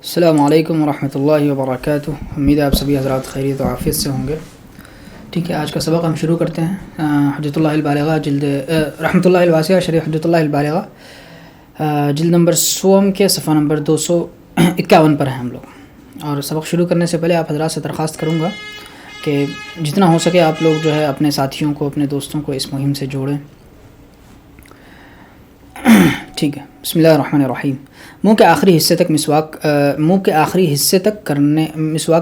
السلام علیکم ورحمۃ اللہ وبرکاتہ. امید ہے آپ سبھی حضرات خیریت و عافیت سے ہوں گے. ٹھیک ہے، آج کا سبق ہم شروع کرتے ہیں. حجۃ اللہ البالغہ جلد رحمۃ اللہ الواسعہ شرح حجۃ اللہ البالغہ جلد نمبر 100 کے صفحہ نمبر 251 پر ہیں ہم لوگ. اور سبق شروع کرنے سے پہلے آپ حضرات سے درخواست کروں گا کہ جتنا ہو سکے آپ لوگ جو ہے اپنے ساتھیوں کو، اپنے دوستوں کو اس مہم سے جوڑیں. ٹھیک ہے، بسم اللہ الرحمن الرحیم. منہ کے آخری حصے تک مسواک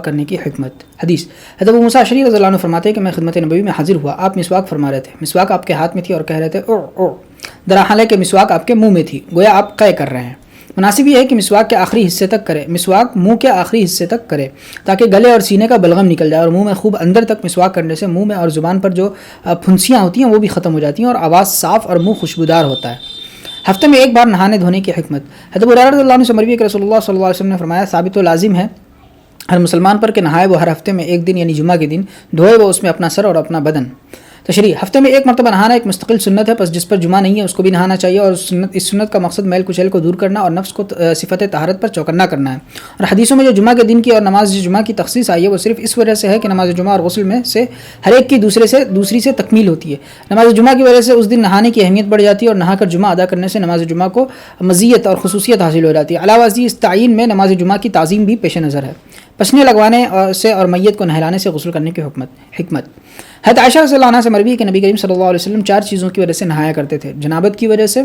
کرنے کی حکمت. حدیث حضرت ابو موسیٰ اشعری رضی اللہ عنہ فرماتے ہیں کہ میں خدمت نبوی میں حاضر ہوا. آپ مسواک فرما رہے تھے. مسواک آپ کے ہاتھ میں تھی اور کہہ رہے تھے او او، درحال کہ مسواک آپ کے منہ میں تھی، گویا آپ قے کر رہے ہیں. مناسب یہ ہے کہ مسواک کے آخری حصے تک کرے. مسواک منہ کے آخری حصے تک کرے تاکہ گلے اور سینے کا بلغم نکل جائے، اور منہ میں خوب اندر تک مسواک کرنے سے منہ میں اور زبان پر جو پھنسیاں ہوتی ہیں وہ بھی ختم ہو جاتی ہیں اور آواز صاف اور منہ خوشبودار ہوتا ہے. ہفتے میں ایک بار نہانے دھونے کی حکمت. حضرت ابو ہریرہ رضی اللہ عنہ سے مروی ہے کہ رسول اللہ صلی اللہ علیہ وسلم نے فرمایا، ثابت و لازم ہے ہر مسلمان پر کہ نہائے وہ ہر ہفتے میں ایک دن یعنی جمعہ کے دن، دھوئے وہ اس میں اپنا سر اور اپنا بدن. تشریح: ہفتے میں ایک مرتبہ نہانا ایک مستقل سنت ہے، پس جس پر جمعہ نہیں ہے اس کو بھی نہانا چاہیے. اور اس سنت کا مقصد میل کچیل کو دور کرنا اور نفس کو صفت طہارت پر چوکنا کرنا ہے. اور حدیثوں میں جو جمعہ کے دن کی اور نماز جمعہ کی تخصیص آئی ہے وہ صرف اس وجہ سے ہے کہ نماز جمعہ اور غسل میں سے ہر ایک کی دوسری سے تکمیل ہوتی ہے. نماز جمعہ کی وجہ سے اس دن نہانے کی اہمیت بڑھ جاتی ہے، اور نہا کر جمعہ ادا کرنے سے نماز جمعہ کو مزیت اور خصوصیت حاصل ہو جاتی ہے. علاوہ ازیں اس تعین میں نماز جمعہ کی تعظیم بھی پیش نظر ہے. پسنے لگوانے سے اور میت کو نہلانے سے غسل کرنے کی حکمت. حضرت عائشہ رضی اللہ عنہا سے مروی ہے کہ نبی کریم صلی اللہ علیہ وسلم 4 چیزوں کی وجہ سے نہایا کرتے تھے: جنابت کی وجہ سے،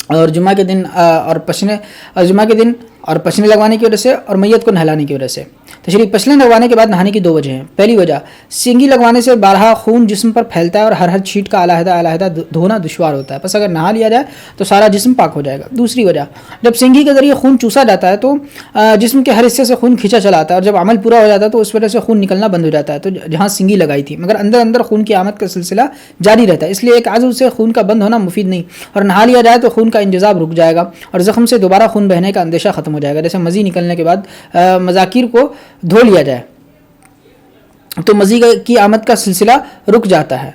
اور جمعہ کے دن اور پسنے لگوانے کی وجہ سے، اور میت کو نہلانے کی وجہ سے. تشریح: پسنے لگوانے کے بعد نہانے کی 2 وجہ ہیں. پہلی وجہ، سینگی لگوانے سے بارہا خون جسم پر پھیلتا ہے اور ہر چھینٹ کا علیحدہ دھونا دشوار ہوتا ہے، پس اگر نہا لیا جائے تو سارا جسم پاک ہو جائے گا. دوسری وجہ، جب سینگی کے ذریعے خون چوسا جاتا ہے تو جسم کے ہر حصے سے خون کھینچا چلا آتا ہے، اور جب عمل پورا ہو جاتا ہے تو اس وجہ سے خون نکلنا بند ہو جاتا ہے تو جہاں سینگی لگائی تھی، مگر اندر خون کی آمد کا سلسلہ جاری رہتا ہے. اس لیے ایک عضو سے خون کا بند ہونا مفید نہیں، اور نہا لیا جائے تو خون کا انجذاب رک جائے گا اور زخم سے دوبارہ خون بہنے کا اندیشہ ختم ہو جائے گا. جیسے مزی نکلنے کے بعد مذاکیر کو دھو لیا جائے تو مزی کی آمد کا سلسلہ رک جاتا ہے.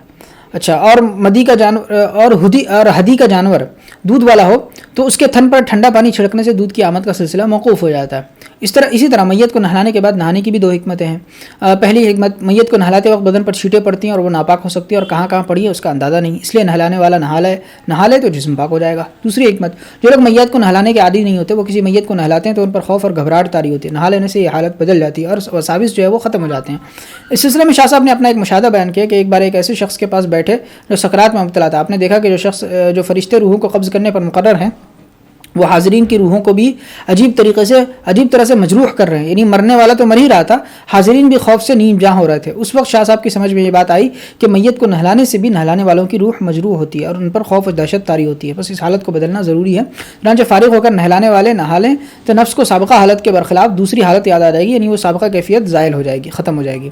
اچھا، اور مدی کا جانور اور ہدی کا جانور دودھ والا ہو تو اس کے تھن پر ٹھنڈا پانی چھڑکنے سے دودھ کی آمد کا سلسلہ موقوف ہو جاتا ہے. اسی طرح میت کو نہلانے کے بعد نہانے کی بھی 2 حکمتیں ہیں. پہلی حکمت، میت کو نہلاتے وقت بدن پر چھینٹیں پڑتی ہیں اور وہ ناپاک ہو سکتی ہے، اور کہاں پڑی ہے اس کا اندازہ نہیں، اس لیے نہلانے والا نہا لے تو جسم پاک ہو جائے گا. دوسری حکمت، جو لوگ میت کو نہلانے کے عادی نہیں ہوتے وہ کسی میت کو نہلاتے ہیں تو ان پر خوف اور گھبراہٹ طاری ہوتی ہے. نہا لینے سے یہ حالت بدل جاتی ہے اور وساوس جو ہے وہ ختم ہو جاتے ہیں. اس سلسلے میں شاہ صاحب نے اپنا ایک مشاہدہ بیان کیا کہ ایک بار ایک ایسے شخص کے پاس بیٹھے جو سکرات میں مبتلا تھا. آپ نے دیکھا کہ جو فرشتے روحوں کو قبض کرنے پر مقرر ہیں وہ حاضرین کی روحوں کو بھی عجیب طرح سے مجروح کر رہے ہیں. یعنی مرنے والا تو مر ہی رہا تھا، حاضرین بھی خوف سے نیم جاں ہو رہے تھے. اس وقت شاہ صاحب کی سمجھ میں یہ بات آئی کہ میت کو نہلانے سے بھی نہلانے والوں کی روح مجروح ہوتی ہے اور ان پر خوف و دہشت طاری ہوتی ہے. بس اس حالت کو بدلنا ضروری ہے. چنانچہ فارغ ہو کر نہلانے والے نہا لیں تو نفس کو سابقہ حالت کے برخلاف دوسری حالت یاد آ جائے گی، یعنی وہ سابقہ کیفیت زائل ہو جائے گی، ختم ہو جائے گی.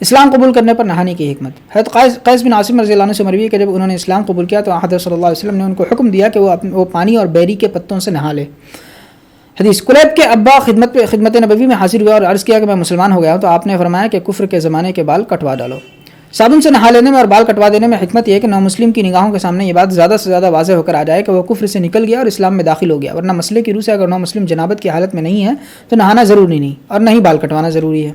اسلام قبول کرنے پر نہانے کی حکمت. حضرت قیس بن عاصم رضی اللہ عنہ سے مروی ہے کہ جب انہوں نے اسلام قبول کیا تو حضرت صلی اللہ علیہ وسلم نے ان کو حکم دیا کہ وہ پانی اور بیری کے پتوں سے نہا لے. حدیث: کلیب کے ابا خدمت نبوی میں حاضر ہوا اور عرض کیا کہ میں مسلمان ہو گیا ہوں، تو آپ نے فرمایا کہ کفر کے زمانے کے بال کٹوا ڈالو. صابن سے نہا لینے میں اور بال کٹوا دینے میں حکمت یہ ہے کہ نو مسلم کی نگاہوں کے سامنے یہ بات زیادہ سے زیادہ واضح ہو کر آ جائے کہ وہ کفر سے نکل گیا اور اسلام میں داخل ہو گیا. ورنہ مسئلے کی روح سے اگر نو مسلم جنابت کی حالت میں نہیں ہے تو نہانا ضروری نہیں اور نہ ہی بال کٹوانا ضروری ہے.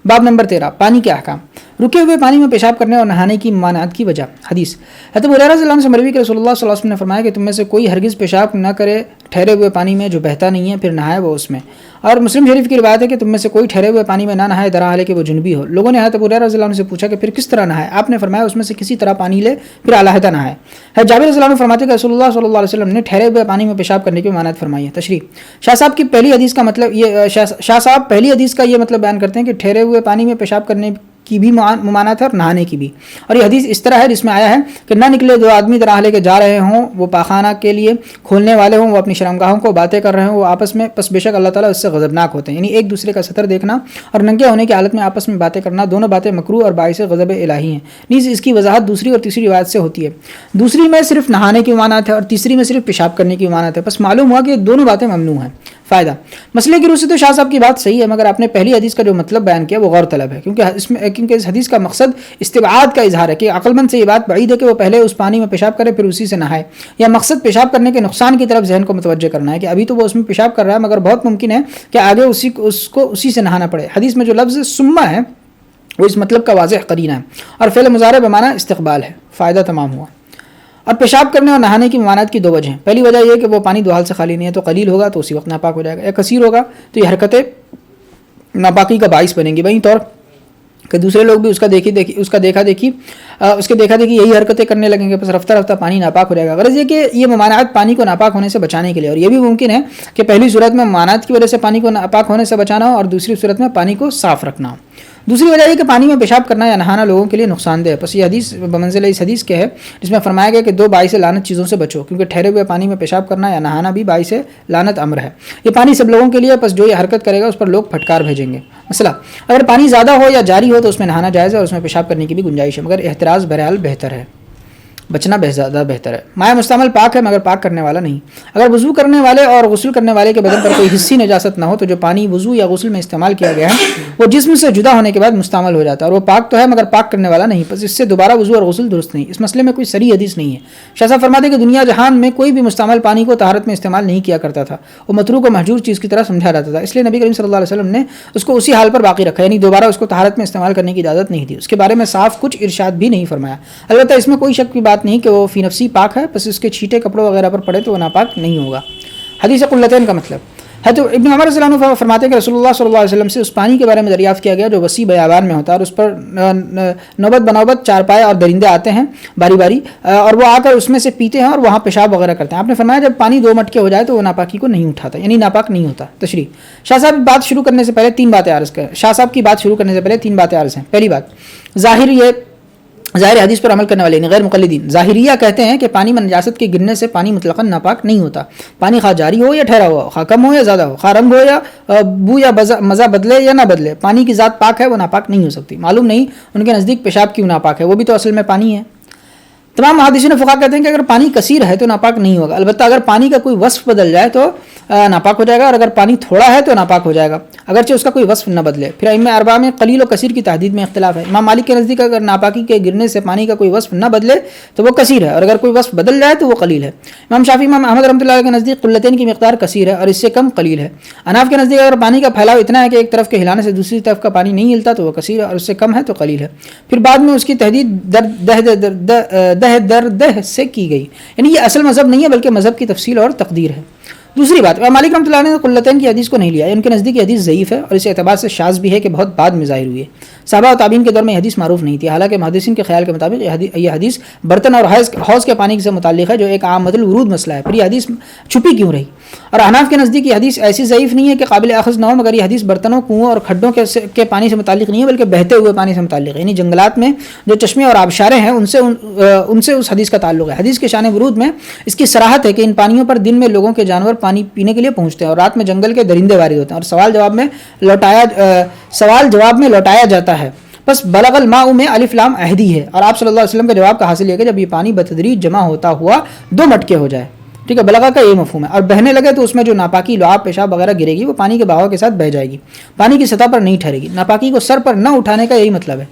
باب نمبر 13، پانی کے احکام. رکے ہوئے پانی میں پیشاب کرنے اور نہانے کی ممانعت کی وجہ. حدیث: حضرت ابو ہریرہ رضی اللہ عنہ سے مروی کہ رسول اللہ صلی اللہ علیہ وسلم نے فرمایا کہ تم میں سے کوئی ہرگز پیشاب نہ کرے ٹھہرے ہوئے پانی میں جو بہتا نہیں ہے، پھر نہائے وہ اس میں. اور مسلم شریف کی روایت ہے کہ تم میں سے کوئی ٹھہرے ہوئے پانی میں نہ نہائے درحال کہ وہ جنبی ہو. لوگوں نے حضرت ابو ہریرہ رضی اللہ عنہ سے پوچھا کہ پھر کس طرح نہائے؟ آپ نے فرمایا اس میں سے کسی طرح پانی لے پھر علیحدہ نہائے. حضرت جابر رضی اللہ عنہ فرماتے کہ رسول اللہ صلی اللہ علیہ وسلم نے ٹھہرے ہوئے پانی میں پیشاب کرنے کی ممانعت فرمائی ہے. تشریح: شاہ صاحب پہلی حدیث کا یہ مطلب بیان کرتے ہیں کہ ٹھہرے ہوئے پانی میں پیشاب کرنے کی بھی ممانعت ہے اور نہانے کی بھی. اور یہ حدیث اس طرح ہے جس میں آیا ہے کہ نہ نکلے 2 آدمی طرح لے کے جا رہے ہوں، وہ پاخانہ کے لیے کھولنے والے ہوں، وہ اپنی شرمگاہوں کو باتیں کر رہے ہوں وہ آپس میں، پس بے شک اللہ تعالیٰ اس سے غضبناک ہوتے ہیں. یعنی ایک دوسرے کا ستر دیکھنا اور ننگے ہونے کی حالت میں آپس میں باتیں کرنا، دونوں باتیں مکروہ اور باعث غضب الہی ہیں. نیز اس کی وضاحت دوسری اور تیسری روایت سے ہوتی ہے. دوسری میں صرف نہانے کی ممانعت ہے اور تیسری میں صرف پیشاب کرنے کی ممانعت ہے. بس معلوم ہوا کہ دونوں باتیں ممنوع ہیں. فائدہ: مسئلے کی روح سے تو شاہ صاحب کی بات صحیح ہے، مگر آپ نے پہلی حدیث کا جو مطلب بیان کیا وہ غور طلب ہے، کیونکہ کیونکہ اس حدیث کا مقصد استبعاد کا اظہار ہے کہ عقل مند سے یہ بات بعید ہے کہ وہ پہلے اس پانی میں پیشاب کرے پھر اسی سے نہائے. یا مقصد پیشاب کرنے کے نقصان کی طرف ذہن کو متوجہ کرنا ہے کہ ابھی تو وہ اس میں پیشاب کر رہا ہے مگر بہت ممکن ہے کہ آگے اس کو اسی سے نہانا پڑے. حدیث میں جو لفظ سما ہے وہ اس مطلب کا واضح قرینہ ہے اور فعل مضارع بمعنی استقبال ہے. فائدہ تمام ہوا. اور پیشاب کرنے اور نہانے کی ممانعت کی دو وجہ ہیں. پہلی وجہ یہ کہ وہ پانی دو حال سے خالی نہیں ہے تو قلیل ہوگا تو اسی وقت ناپاک ہو جائے گا, یا کثیر ہوگا تو یہ حرکتیں ناپاکی کا باعث بنیں گی. وہیں طور کہ دوسرے لوگ بھی اس کے دیکھا دیکھی یہی حرکتیں کرنے لگیں گے, بس رفتہ رفتہ پانی ناپاک ہو جائے گا. غرض یہ کہ یہ ممانعت پانی کو ناپاک ہونے سے بچانے کے لیے, اور یہ بھی ممکن ہے کہ پہلی صورت میں ممانعت کی وجہ سے پانی کو ناپاک ہونے سے بچانا ہو اور دوسری صورت میں پانی کو صاف رکھنا ہو. دوسری وجہ یہ کہ پانی میں پیشاب کرنا یا نہانا لوگوں کے لیے نقصان دہ ہے. بس یہ حدیث بمنزلہ اس حدیث کے ہے جس میں فرمایا گیا کہ دو باعث لعنت چیزوں سے بچو, کیونکہ ٹھہرے ہوئے پانی میں پیشاب کرنا یا نہانا بھی باعث لعنت امر ہے. یہ پانی سب لوگوں کے لیے, بس جو یہ حرکت کرے گا اس پر لوگ پھٹکار بھیجیں گے. مسئلہ اگر پانی زیادہ ہو یا جاری ہو تو اس میں نہانا جائز ہے اور اس میں پیشاب کرنے کی بھی گنجائش ہے, مگر احتراز بہرحال بہتر ہے, بچنا زیادہ بہتر ہے. مائع مستعمل پاک ہے مگر پاک کرنے والا نہیں. اگر وضو کرنے والے اور غسل کرنے والے کے بدن پر کوئی حصی نجاست نہ ہو تو جو پانی وضو یا غسل میں استعمال کیا گیا ہے وہ جسم سے جدا ہونے کے بعد مستعمل ہو جاتا ہے, اور وہ پاک تو ہے مگر پاک کرنے والا نہیں, بس اس سے دوبارہ وضو اور غسل درست نہیں. اس مسئلے میں کوئی صریح حدیث نہیں ہے. شاہ صاحب فرماتے ہیں کہ دنیا جہان میں کوئی بھی مستعمل پانی کو طہارت میں استعمال نہیں کیا کرتا تھا, وہ متروک و محجور چیز کی طرح سمجھا جاتا تھا, اس لیے نبی کریم صلی اللہ علیہ وسلم نے اس کو اسی حال پر باقی رکھا, یعنی دوبارہ اس کو طہارت میں استعمال کرنے کی اجازت نہیں دی. اس کے بارے میں صاف کچھ ارشاد بھی نہیں فرمایا. البتہ اس میں کوئی شک کی بات نہیں کہ وہ فی نفسی پاک ہے, بس اس کے چھیٹے کپڑوں وغیرہ پر پڑے تو وہ ناپاک نہیں ہوگا. حدیث قلتین کا مطلب ہے تو ابن عمر رضی اللہ عنہ فرماتے ہیں کہ رسول اللہ صلی اللہ علیہ وسلم سے اس پانی کے بارے میں دریافت کیا گیا جو وسیع بیابان میں ہوتا ہے, اور اس پر نوبت بنوبت چارپائے اور درندے آتے ہیں باری باری, اور وہ آ کر اس میں سے پیتے ہیں اور وہاں پیشاب وغیرہ کرتے ہیں. آپ نے فرمایا جب پانی دو مٹکے ہو جائے تو وہ ناپاکی کو نہیں اٹھاتا, یعنی ناپاک نہیں ہوتا. تشریح شاہ صاحب کی بات شروع کرنے سے پہلے تین باتیں عرض ہیں. پہلی بات, ظاہر حدیث پر عمل کرنے والے غیر مقلدین ظاہریہ کہتے ہیں کہ پانی میں نجاست کے گرنے سے پانی مطلقاً ناپاک نہیں ہوتا. پانی خواہ جاری ہو یا ٹھہرا ہوا, خواہ کم ہو یا زیادہ ہو, خواہ رنگ ہو یا بو یا مزہ بدلے یا نہ بدلے, پانی کی ذات پاک ہے, وہ ناپاک نہیں ہو سکتی. معلوم نہیں ان کے نزدیک پیشاب کیوں ناپاک ہے, وہ بھی تو اصل میں پانی ہے. تمام محدثین فقہا کہتے ہیں کہ اگر پانی کثیر ہے تو ناپاک نہیں ہوگا, البتہ اگر پانی کا کوئی وصف بدل جائے تو ناپاک ہو جائے گا, اور اگر پانی تھوڑا ہے تو ناپاک ہو جائے گا اگرچہ اس کا کوئی وصف نہ بدلے. پھر ائمہ اربعہ میں قلیل و کثیر کی تحدید میں اختلاف ہے. امام مالک کے نزدیک اگر ناپاکی کے گرنے سے پانی کا کوئی وصف نہ بدلے تو وہ کثیر ہے, اور اگر کوئی وصف بدل جائے تو وہ قلیل ہے. امام شافعی امام احمد رحمۃ اللہ علیہ کے نزدیک قلتین کی مقدار کثیر ہے اور اس سے کم قلیل ہے. اناف کے نزدیک اگر پانی کا پھیلاؤ اتنا ہے کہ ایک طرف کے ہلانے سے دوسری طرف کا پانی نہیں ہلتا تو وہ کثیر ہے, اور اس سے کم ہے تو قلیل ہے. پھر بعد میں اس کی تحدید دہ سے کی گئی, یعنی یہ اصل مذہب نہیں ہے بلکہ مذہب کی تفصیل اور تقدیر ہے. دوسری بات, امام مالک رحمۃ اللہ علیہ نے قلتین کی حدیث کو نہیں لیا, ان کے نزدیک یہ حدیث ضعیف ہے اور اس اعتبار سے شاذ بھی ہے کہ بہت بعد میں ظاہر ہوئی ہے. صحابہ و تابعین کے دور میں یہ حدیث معروف نہیں تھی, حالانکہ محدثین کے خیال کے مطابق یہ حدیث برتن اور حوض کے پانی سے متعلق ہے جو ایک عام الورود مسئلہ ہے. پھر یہ حدیث چھپی کیوں رہی؟ اور احناف کے نزدیک یہ حدیث ایسی ضعیف نہیں ہے کہ قابل اخذ نہ ہو, مگر یہ حدیث برتنوں, کنووں اور کھڈوں کے پانی سے متعلق نہیں ہے بلکہ بہتے ہوئے پانی سے متعلق ہے, یعنی جنگلات میں جو چشمے اور آبشاریں ہیں ان سے اس حدیث کا تعلق ہے. حدیث کے شان ورود میں اس کی صراحت ہے کہ ان پانیوں پر دن میں لوگوں کے جانور پانی پینے کے لیے پہنچتے ہیں اور رات میں جنگل کے درندے وارد ہوتے ہیں, اور سوال جواب میں لوٹایا جاتا ہے. بس بلغ الماء میں الف لام عہدی ہے, اور آپ صلی اللہ علیہ وسلم کا جواب کا حاصل یہ کہ جب یہ پانی بتدریج جمع ہوتا ہوا 2 مٹکے ہو جائے. ٹھیک ہے, بلغہ کا یہ مفہوم ہے, اور بہنے لگے تو اس میں جو ناپاکی لعاب پیشاب وغیرہ گرے گی وہ پانی کے بہاؤ کے ساتھ بہہ جائے گی, پانی کی سطح پر نہیں ٹھہرے گی. ناپاکی کو سر پر نہ اٹھانے کا یہی مطلب ہے,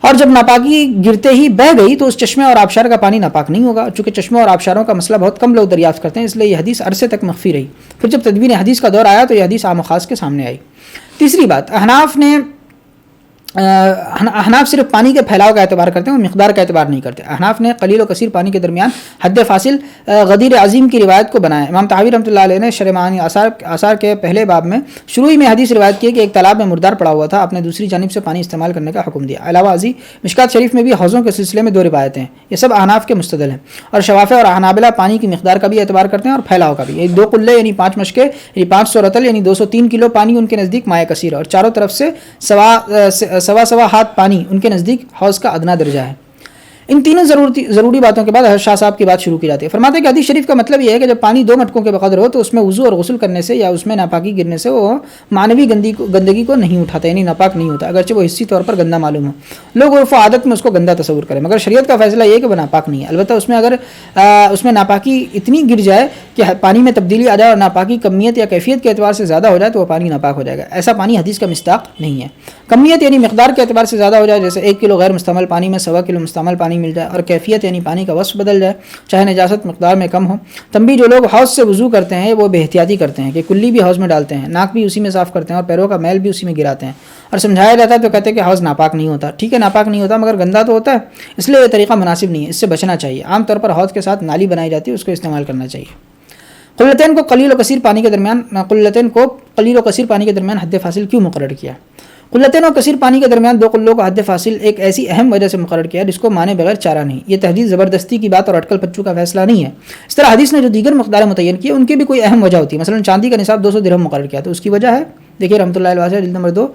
اور جب ناپاکی گرتے ہی بہہ گئی تو اس چشمے اور آبشار کا پانی ناپاک نہیں ہوگا. چونکہ چشموں اور آبشاروں کا مسئلہ بہت کم لوگ دریافت کرتے ہیں, اس لیے یہ حدیث عرصے تک مخفی رہی. پھر جب تدوین حدیث کا دور آیا تو یہ حدیث عام و خاص کے سامنے آئی. تیسری بات, احناف صرف پانی کے پھیلاؤ کا اعتبار کرتے ہیں, وہ مقدار کا اعتبار نہیں کرتے. احناف نے قلیل و کثیر پانی کے درمیان حد فاصل غدیر عظیم کی روایت کو بنایا. امام طحاوی رحمۃ اللہ علیہ نے شرح معانی آثار کے پہلے باب میں شروع میں حدیث روایت کی کہ ایک تالاب میں مردار پڑا ہوا تھا, آپ نے دوسری جانب سے پانی استعمال کرنے کا حکم دیا. علاوہ ازیں مشکات شریف میں بھی حوضوں کے سلسلے میں 2 روایتیں ہیں, یہ سب احناف کے مستدل ہیں. اور شوافع اور حنابلہ پانی کی مقدار کا بھی اعتبار کرتے ہیں اور پھیلاؤ کا بھی. یہ 2 قلے یعنی 5 مشکے یعنی 500 رطل یعنی 203 کلو پانی ان کے نزدیک مائع کثیر, اور چاروں طرف سے سوا ہاتھ پانی ان کے نزدیک حوض کا ادنا درجہ ہے. ان تینوں ضروری باتوں کے بعد حضرت شاہ صاحب کی بات شروع کی جاتی ہے. فرماتے ہیں کہ حدیث شریف کا مطلب یہ ہے کہ جب پانی 2 مٹکوں کے بقدر ہو تو اس میں وضو اور غسل کرنے سے یا اس میں ناپاکی گرنے سے وہ معنوی گندگی کو نہیں اٹھاتا، یعنی ناپاک نہیں ہوتا، اگرچہ وہ حسی طور پر گندا معلوم ہو. لوگ عرف و عادت میں اس کو گندا تصور کریں، مگر شریعت کا فیصلہ یہ ہے کہ وہ ناپاک نہیں ہے. البتہ اس میں اگر اس میں ناپاکی اتنی گر جائے کہ پانی میں تبدیلی آ جائے اور ناپاکی کمیت یا کیفیت کے اعتبار سے زیادہ ہو جائے تو وہ پانی ناپاک ہو جائے گا. ایسا پانی حدیث کا مصداق نہیں ہے. کمیت یعنی مقدار کے اعتبار سے زیادہ ہو جائے، جیسے 1 کلو غیر مستعمل پانی میں 1.25 کلو مستعمل پانی مل جائے، اور کیفیت یعنی پانی کا وصف بدل جائے چاہے نجاست مقدار میں کم ہو. تنبیہ: جو لوگ حوض سے وضو کرتے ہیں وہ بے احتیاطی کرتے ہیں کہ کلی بھی حوض میں ڈالتے ہیں، ناک بھی اسی میں صاف کرتے ہیں اور پیروں کا میل بھی اسی میں گراتے ہیں، اور سمجھایا جاتا ہے تو کہتے ہیں کہ حوض ناپاک نہیں ہوتا. ٹھیک ہے ناپاک نہیں ہوتا مگر گندا تو ہوتا ہے، اس لیے یہ طریقہ مناسب نہیں ہے، اس سے بچنا چاہیے. عام طور پر حوض کے ساتھ نالی بنائی جاتی ہے، اس کو استعمال کرنا چاہیے. قلتین کو قلیل و کثیر پانی کے درمیان حد فاصل کیوں مقرر کیا؟ قلتین اور کثیر پانی کے درمیان 2 قلوں کا حد فاصل ایک ایسی اہم وجہ سے مقرر کیا جس کو مانے بغیر چارہ نہیں. یہ تحدید زبردستی کی بات اور اٹکل پچو کا فیصلہ نہیں ہے. اس طرح حدیث نے جو دیگر مقدار متعین کی ان کی بھی کوئی اہم وجہ ہوتی ہے. مثلا چاندی کا نصاب 200 درہم مقرر کیا تو اس کی وجہ ہے، دیکھیے رحمۃ اللہ علیہ جلد نمبر 2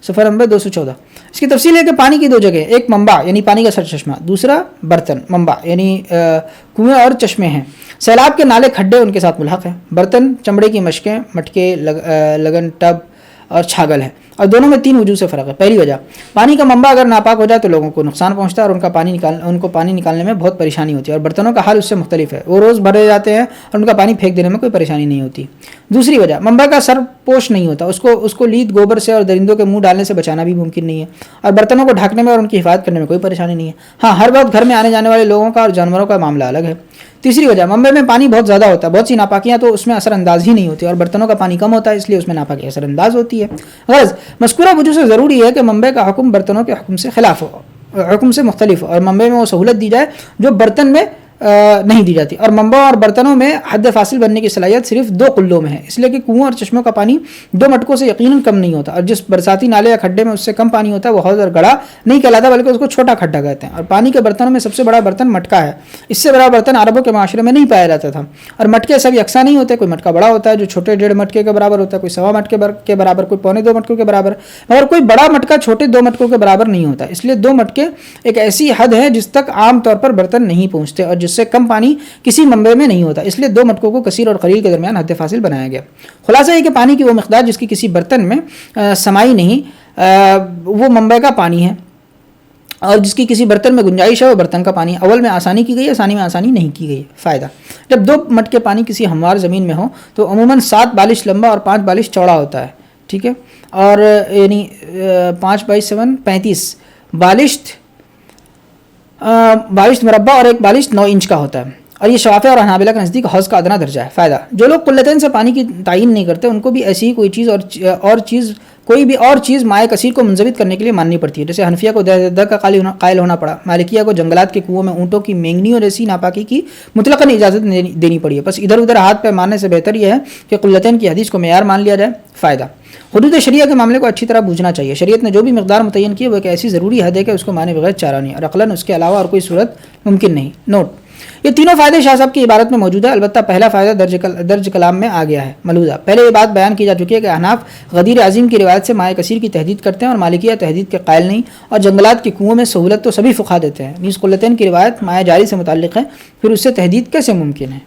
صفحہ نمبر 214. اس کی تفصیل ہے کہ پانی کی 2 جگہیں، ایک منبع یعنی پانی کا سر چشمہ، دوسرا برتن. منبع یعنی کنویں اور چشمے ہیں. سیلاب کے نالے کھڈے ان کے ساتھ ملحق ہیں. برتن چمڑے کی مشکیں، مٹکے، لگن، ٹب اور چھاگل ہے، اور دونوں میں 3 وجوہ سے فرق ہے. پہلی وجہ، پانی کا منبع اگر ناپاک ہو جائے تو لوگوں کو نقصان پہنچتا ہے اور ان کو پانی نکالنے میں بہت پریشانی ہوتی ہے، اور برتنوں کا حال اس سے مختلف ہے، وہ روز بھرے جاتے ہیں اور ان کا پانی پھینک دینے میں کوئی پریشانی نہیں ہوتی. دوسری وجہ، منبع کا سر پوش نہیں ہوتا، اس کو لید گوبر سے اور درندوں کے منہ ڈالنے سے بچانا بھی ممکن نہیں ہے، اور برتنوں کو ڈھانکنے میں اور ان کی حفاظت کرنے میں کوئی پریشانی نہیں ہے. ہاں ہر وقت گھر میں آنے جانے والے لوگوں کا اور جانوروں کا معاملہ الگ ہے. تیسری وجہ، منبع میں پانی بہت زیادہ ہوتا ہے، بہت سی ناپاکیاں تو اس میں اثر انداز ہی نہیں ہوتی، اور برتنوں کا پانی کم ہوتا ہے اس لیے اس میں ناپاکی اثر انداز ہوتی ہے. غرض مذکورہ وجوہ سے ضروری ہے کہ منبع کا حکم برتنوں کے حکم سے مختلف ہو، اور منبع میں وہ سہولت دی جائے جو برتن میں نہیں دی جاتی. اور منبع اور برتنوں میں حد فاصل بننے کی صلاحیت صرف 2 قلوں میں ہے، اس لیے کہ کنویں اور چشموں کا پانی 2 مٹکوں سے یقیناً کم نہیں ہوتا، اور جس برساتی نالے یا کھڈے میں اس سے کم پانی ہوتا ہے وہ حوض اور گڑھا نہیں کہلاتا بلکہ اس کو چھوٹا کھڈا کہتے ہیں. اور پانی کے برتنوں میں سب سے بڑا برتن مٹکا ہے. اس سے بڑا برتن عربوں کے معاشرے میں نہیں پایا جاتا تھا، اور مٹکے سب یکساں نہیں ہوتے. کوئی مٹکا بڑا ہوتا ہے جو چھوٹے 1.5 مٹکے کے برابر ہوتا ہے، کوئی 1.25 مٹکے کے برابر، کوئی 1.25 مٹکوں کے برابر، مگر کوئی بڑا مٹکا چھوٹے 2 مٹکوں کے برابر نہیں ہوتا. اس لیے 2 مٹکے ایک ایسی حد ہے جس تک عام طور پر برتن نہیں پہنچتے اور جس سے کم پانی کسی منبع میں نہیں ہوتا. اس لیے 2 مٹکوں کو کثیر اور قلیل کے درمیان حد فاصل بنایا گیا. خلاصہ یہ کہ پانی کی وہ مقدار جس کی کسی برتن میں سمائی نہیں وہ منبع کا پانی ہے، اور جس کی کسی برتن میں گنجائش ہے وہ برتن کا پانی. اول میں آسانی کی گئی ہے، ثانی میں آسانی نہیں کی گئی. فائدہ، جب 2 مٹکے پانی کسی ہموار زمین میں ہو تو عموماً 7 بالش لمبا اور 5 بالش چوڑا ہوتا ہے. ٹھیک ہے، اور یعنی 5 بائی 7 35 بالشت مربع اور 1 بالش 9 انچ کا ہوتا ہے، اور یہ شافعی اور حنابلہ کے نزدیک حوض کا ادنا درجہ ہے. فائدہ، جو لوگ قلتین سے پانی کی تعین نہیں کرتے ان کو بھی ایسی ہی کوئی بھی اور چیز مائع کثیر کو منضبط کرنے کے لیے ماننی پڑتی ہے. جیسے حنفیہ کو درد کا قائل ہونا پڑا، مالکیہ کو جنگلات کے کنوؤں میں اونٹوں کی مینگنیوں جیسی ناپاکی کی مطلقاً اجازت دینی پڑی ہے. بس ادھر ادھر ہاتھ پہ مارنے سے بہتر یہ ہے کہ قلتین کی حدیث کو معیار مان لیا جائے. فائدہ، حدود شریعہ کے معاملے کو اچھی طرح بوجھنا چاہیے. شریعت نے جو بھی مقدار متعین کی ہے وہ ایک ایسی ضروری حد ہے کہ اس کو مانے بغیر چارہ نہیں، اور عقلاً اس کے علاوہ اور کوئی صورت ممکن نہیں. نوٹ، یہ تینوں فائدے شاہ صاحب کی عبارت میں موجود ہے، البتہ پہلا فائدہ درج کلام میں آ گیا ہے. ملحوظہ، پہلے یہ بات بیان کی جا چکی ہے کہ احناف غدیر عظیم کی روایت سے مائع کثیر کی تحدید کرتے ہیں اور مالکیہ تحدید کے قائل نہیں، اور جنگلات کے کنوؤں میں سہولت تو سبھی فقہا دیتے ہیں. نیز قلتین کی روایت مائع جاری سے متعلق ہے، پھر اس سے تحدید کیسے ممکن ہے؟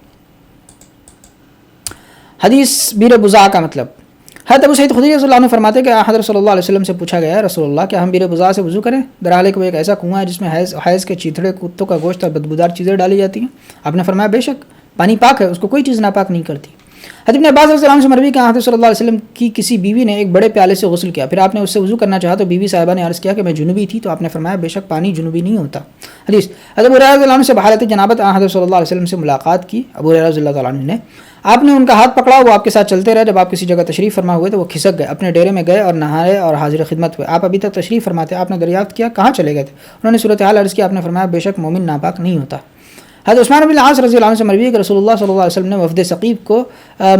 حدیث بیر بزاع کا مطلب، حضرت ابو سعید خدری رضی اللہ عنہ فرماتے ہیں کہ حضرت صلی اللہ علیہ وسلم سے پوچھا گیا ہے، رسول اللہ کیا ہم بیر بزاع سے وضو کریں؟ درحال کہ وہ ایک ایسا کنواں ہے جس میں حیض کے چیتڑے، کتوں کا گوشت اور بدبودار چیزیں ڈالی جاتی ہیں. آپ نے فرمایا بے شک پانی پاک ہے، اس کو کوئی چیز ناپاک نہیں کرتی. حضرت ابن عباس رضی اللہ عنہ سے مروی کہ حضرت صلی اللہ علیہ وسلم کی کسی بیوی نے ایک بڑے پیالے سے غسل کیا، پھر آپ نے اس سے وضو کرنا چاہا تو بیوی صاحبہ نے عرض کیا کہ میں جنوبی تھی، تو آپ نے فرمایا بے شک پانی جنوبی نہیں ہوتا. حدیث، حضرت ابو ہریرہ رضی اللہ عنہ سے بحالت جنابت حضرت صلی اللہ علیہ وسلم سے ملاقات کی. ابو ہریرہ رضی اللہ تعالیٰ عنہ نے، آپ نے ان کا ہاتھ پکڑا، وہ آپ کے ساتھ چلتے رہے. جب آپ کسی جگہ تشریف فرما ہوئے تو وہ کھسک گئے، اپنے ڈیرے میں گئے اور نہائے اور حاضر خدمت ہوئے. آپ ابھی تک تشریف فرماتے، آپ نے دریافت کیا کہاں چلے گئے تھے؟ انہوں نے صورتحال عرض کی. آپ نے فرمایا بے شک مومن ناپاک نہیں ہوتا. حضرت عثمان بن العاص رضی اللہ عنہ سے مروی ہے کہ رسول اللہ صلی اللہ علیہ وسلم نے وفد ثقیف کو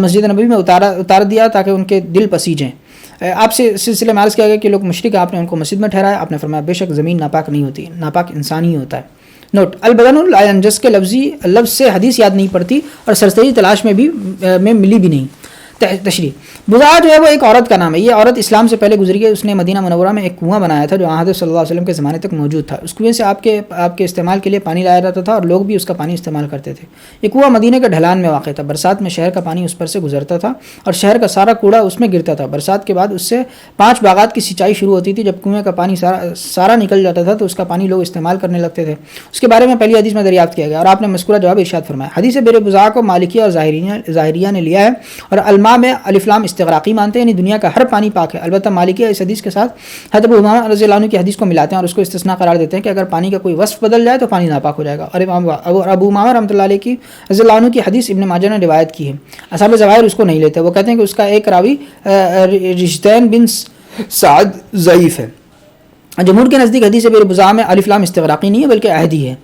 مسجد نبوی میں اتار دیا تاکہ ان کے دل پسیجیں. آپ سے سلسلے میں عرض کیا گیا کہ لوگ مشرک ہیں، آپ نے ان کو مسجد میں ٹھہرایا. آپ نے فرمایا بے شک زمین ناپاک نہیں ہوتی، ناپاک انسان ہی ہوتا ہے. نوٹ، البدن لا ينجس کے لفظ سے حدیث یاد نہیں پڑتی اور سرسری تلاش میں ملی بھی نہیں. تشریح بزا جو ہے وہ ایک عورت کا نام ہے. یہ عورت اسلام سے پہلے گزری ہے. اس نے مدینہ منورہ میں ایک کنواں بنایا تھا جو حضرت صلی اللہ علیہ وسلم کے زمانے تک موجود تھا. اس کنویں سے آپ کے استعمال کے لیے پانی لایا جاتا تھا اور لوگ بھی اس کا پانی استعمال کرتے تھے. یہ کنواں مدینہ کے ڈھلان میں واقع تھا. برسات میں شہر کا پانی اس پر سے گزرتا تھا اور شہر کا سارا کوڑا اس میں گرتا تھا. برسات کے بعد اس سے 5 باغات کی سینچائی شروع ہوتی تھی. جب کنویں کا پانی سارا نکل جاتا تھا تو اس کا پانی لوگ استعمال کرنے لگتے تھے. اس کے بارے میں پہلی حدیث میں دریافت کیا گیا اور آپ نے مذکورہ جواب ارشاد فرمایا. حدیث بیر بضاعہ کو مالکیہ اور ظاہریہ نے لیا ہے اور الماء میں الف لام استغراقی مانتے ہیں، یعنی دنیا کا ہر پانی پاک ہے. البتہ مالکیہ اس حدیث کے ساتھ حضرت ابو امامہ رضی اللہ عنہ کی حدیث کو ملاتے ہیں اور اس کو استثناء قرار دیتے ہیں کہ اگر پانی کا کوئی وصف بدل جائے تو پانی ناپاک ہو جائے گا. اور ابو امامہ رحمۃ اللہ علیہ کی رضی اللہ عنہ کی حدیث ابن ماجہ نے روایت کی ہے. اصحاب ظواہر اس کو نہیں لیتے. وہ کہتے ہیں کہ اس کا ایک راوی رشدین بن سعد ضعیف ہے. جمہور کے نزدیک حدیث بیر بضاعہ میں الف لام استغراقی نہیں ہے بلکہ عہدی ہے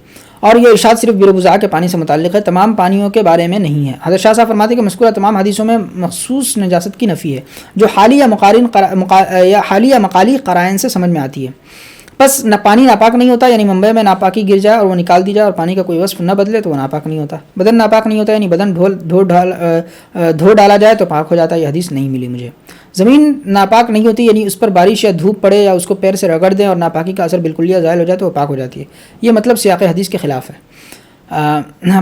اور یہ ارشاد صرف بیر بضاعہ کے پانی سے متعلق ہے، تمام پانیوں کے بارے میں نہیں ہے. حضرت شاہ صاحب فرماتے ہیں کہ مذکورہ تمام حدیثوں میں مخصوص نجاست کی نفی ہے جو حالی یا مقالی قرائن سے سمجھ میں آتی ہے. بس نہ پانی ناپاک نہیں ہوتا یعنی منبع میں ناپاکی گر جائے اور وہ نکال دی جائے اور پانی کا کوئی وصف نہ بدلے تو وہ ناپاک نہیں ہوتا. بدن ناپاک نہیں ہوتا یعنی بدن دھو ڈالا جائے تو پاک ہو جاتا ہے. یہ حدیث نہیں ملی مجھے. زمین ناپاک نہیں ہوتی یعنی اس پر بارش یا دھوپ پڑے یا اس کو پیر سے رگڑ دیں اور ناپاکی کا اثر بالکلیہ زائل ہو جائے تو وہ پاک ہو جاتی ہے. یہ مطلب سیاق حدیث کے خلاف ہے.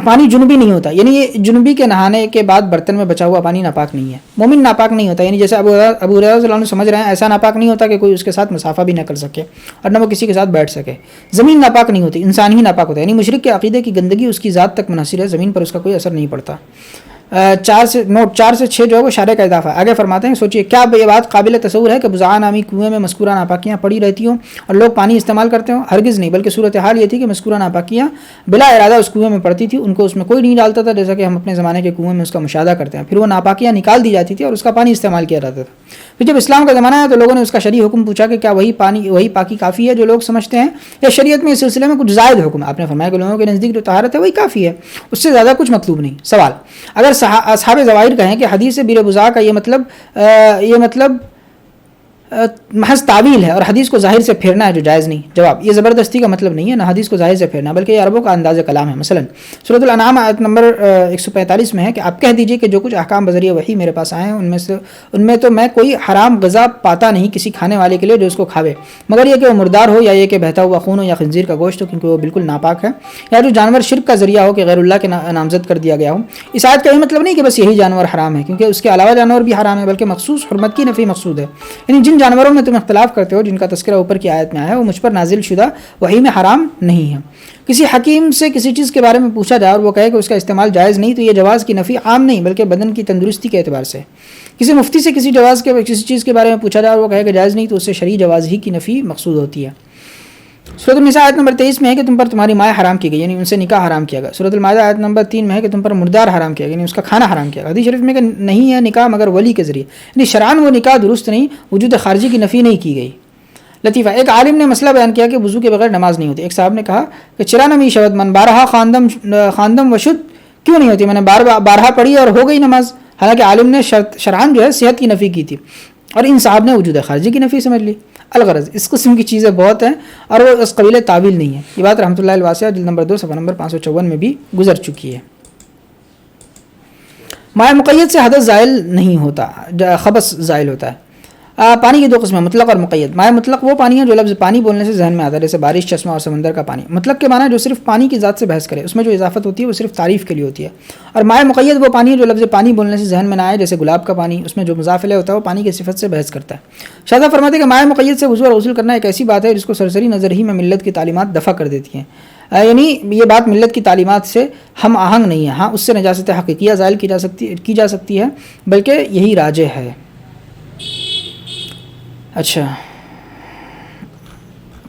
پانی جنوبی نہیں ہوتا یعنی یہ جنوبی کے نہانے کے بعد برتن میں بچا ہوا پانی ناپاک نہیں ہے. مومن ناپاک نہیں ہوتا یعنی جیسے ابو ہریرہ رضی اللہ عنہ سمجھ رہے ہیں ایسا ناپاک نہیں ہوتا کہ کوئی اس کے ساتھ مسافہ بھی نہ کر سکے اور نہ وہ کسی کے ساتھ بیٹھ سکے. زمین ناپاک نہیں ہوتی، انسان ہی ناپاک ہوتا ہے. یعنی مشرک کے عقیدے کی گندگی اس کی ذات تک منحصر ہے، زمین پر اس کا کوئی اثر نہیں پڑتا. 4 سے 6 جو ہے وہ شارح کا اضافہ ہے. آگے فرماتے ہیں سوچئے کیا یہ بات قابل تصور ہے کہ بضاعہ نامی کنویں میں مذکورہ ناپاکیاں پڑی رہتی ہوں اور لوگ پانی استعمال کرتے ہوں؟ ہرگز نہیں، بلکہ صورتحال یہ تھی کہ مذکورہ ناپاکیاں بلا ارادہ اس کنویں میں پڑتی تھی. ان کو اس میں کوئی نہیں ڈالتا تھا جیسا کہ ہم اپنے زمانے کے کنویں میں اس کا مشاہدہ کرتے ہیں. پھر وہ ناپاکیاں نکال دی جاتی تھی اور اس کا پانی استعمال کیا جاتا تھا. پھر جب اسلام کا زمانہ ہے تو لوگوں نے اس کا شرعی حکم پوچھا کہ کیا وہی پاکی کافی ہے جو لوگ سمجھتے ہیں یا شریعت میں اس سلسلے میں کچھ زائد حکم ہے؟ آپ نے فرمایا کہ لوگوں کے نزدیک جو طہارت ہے وہی کافی ہے، اس سے زیادہ کچھ مطلوب نہیں. سوال: اگر اصحاب ظواہر کہیں کہ حدیث بیر بضاعہ کا یہ مطلب محض تعویل ہے اور حدیث کو ظاہر سے پھیرنا ہے جو جائز نہیں. جواب: یہ زبردستی کا مطلب نہیں ہے، نہ حدیث کو ظاہر سے پھیرنا بلکہ یہ عربوں کا انداز کلام ہے. مثلا سورۃ الانعام آیت نمبر 145 میں ہے کہ آپ کہہ دیجئے کہ جو کچھ احکام بذریعہ وحی میرے پاس آئے ہیں ان میں تو میں کوئی حرام غذا پاتا نہیں کسی کھانے والے کے لیے جو اس کو کھاوے، مگر یہ کہ وہ مردار ہو یا یہ کہ بہتا ہوا خون ہو یا خنزیر کا گوشت ہو کیونکہ وہ بالکل ناپاک ہے، یا جو جانور شرک کا ذریعہ ہو کہ غیر اللہ کے نامزد کر دیا گیا ہو. اس آیت کا یہ مطلب نہیں کہ بس یہی جانور حرام ہے کیونکہ اس کے علاوہ جانور بھی حرام ہے، بلکہ مخصوص حرمت کی نفی مقصود ہے. یعنی جن جانوروں میں تم اختلاف کرتے ہو جن کا تذکرہ اوپر کی آیت میں آیا ہے وہ مجھ پر نازل شدہ وحی میں حرام نہیں ہے. کسی حکیم سے کسی چیز کے بارے میں پوچھا جائے اور وہ کہے کہ اس کا استعمال جائز نہیں تو یہ جواز کی نفی عام نہیں بلکہ بدن کی تندرستی کے اعتبار سے. کسی مفتی سے کسی چیز کے بارے میں پوچھا جائے اور وہ کہے کہ جائز نہیں تو اس سے شرعی جواز ہی کی نفی مقصود ہوتی ہے. سورۃ النساء آیت نمبر 23 میں ہے کہ تم پر تمہاری مائیں حرام کی گئی یعنی ان سے نکاح حرام کیا گیا. سورۃ المائدہ آیت نمبر 3 میں ہے کہ تم پر مردار حرام کیا گیا یعنی اس کا کھانا حرام کیا گیا. حدیث شریف میں کہ نہیں ہے نکاح مگر ولی کے ذریعے، یعنی شرعاً وہ نکاح درست نہیں، وجود خارجی کی نفی نہیں کی گئی. لطیفہ: ایک عالم نے مسئلہ بیان کیا کہ وضو کے بغیر نماز نہیں ہوتی. ایک صاحب نے کہا کہ چرانمی شود من بارہا خواندم وشد کیوں نہیں ہوتی؟ میں نے بارہا پڑھی اور ہو گئی نماز. حالانکہ عالم نے شرعاً جو ہے صحت کی نفی کی تھی اور ان صاحب نے وجود خارجی کی نفی سمجھ لی. الغرض اس قسم کی چیزیں بہت ہیں اور وہ اس قبیل تعویل نہیں ہے. یہ بات رحمۃ اللہ الواسعہ جلد نمبر 2 صفحہ نمبر 554 میں بھی گزر چکی ہے. مائع مقید سے حدث زائل نہیں ہوتا، خبث زائل ہوتا ہے. پانی کی 2 قسمیں: مطلق اور مقید. مائع مطلق وہ پانی ہے جو لفظ پانی بولنے سے ذہن میں آتا ہے جیسے بارش، چشمہ اور سمندر کا پانی. مطلق کے معنی جو صرف پانی کی ذات سے بحث کرے، اس میں جو اضافت ہوتی ہے وہ صرف تعریف کے لیے ہوتی ہے. اور مائع مقید وہ پانی ہے جو لفظ پانی بولنے سے ذہن میں نہ آئے جیسے گلاب کا پانی، اس میں جو مضاف الیہ ہوتا ہے وہ پانی کی صفت سے بحث کرتا ہے. شاہ صاحب فرماتے ہیں کہ مائع مقید سے وضو اور غسل کرنا ایک ایسی بات ہے جس کو سرسری نظر ہی میں ملت کی تعلیمات دفع کر دیتی ہیں. یعنی یہ بات ملت کی تعلیمات سے ہم آہنگ نہیں ہے. ہاں اس سے نجاست حقیقیہ زائل کی جا سکتی ہے بلکہ یہی راجح ہے. اچھا،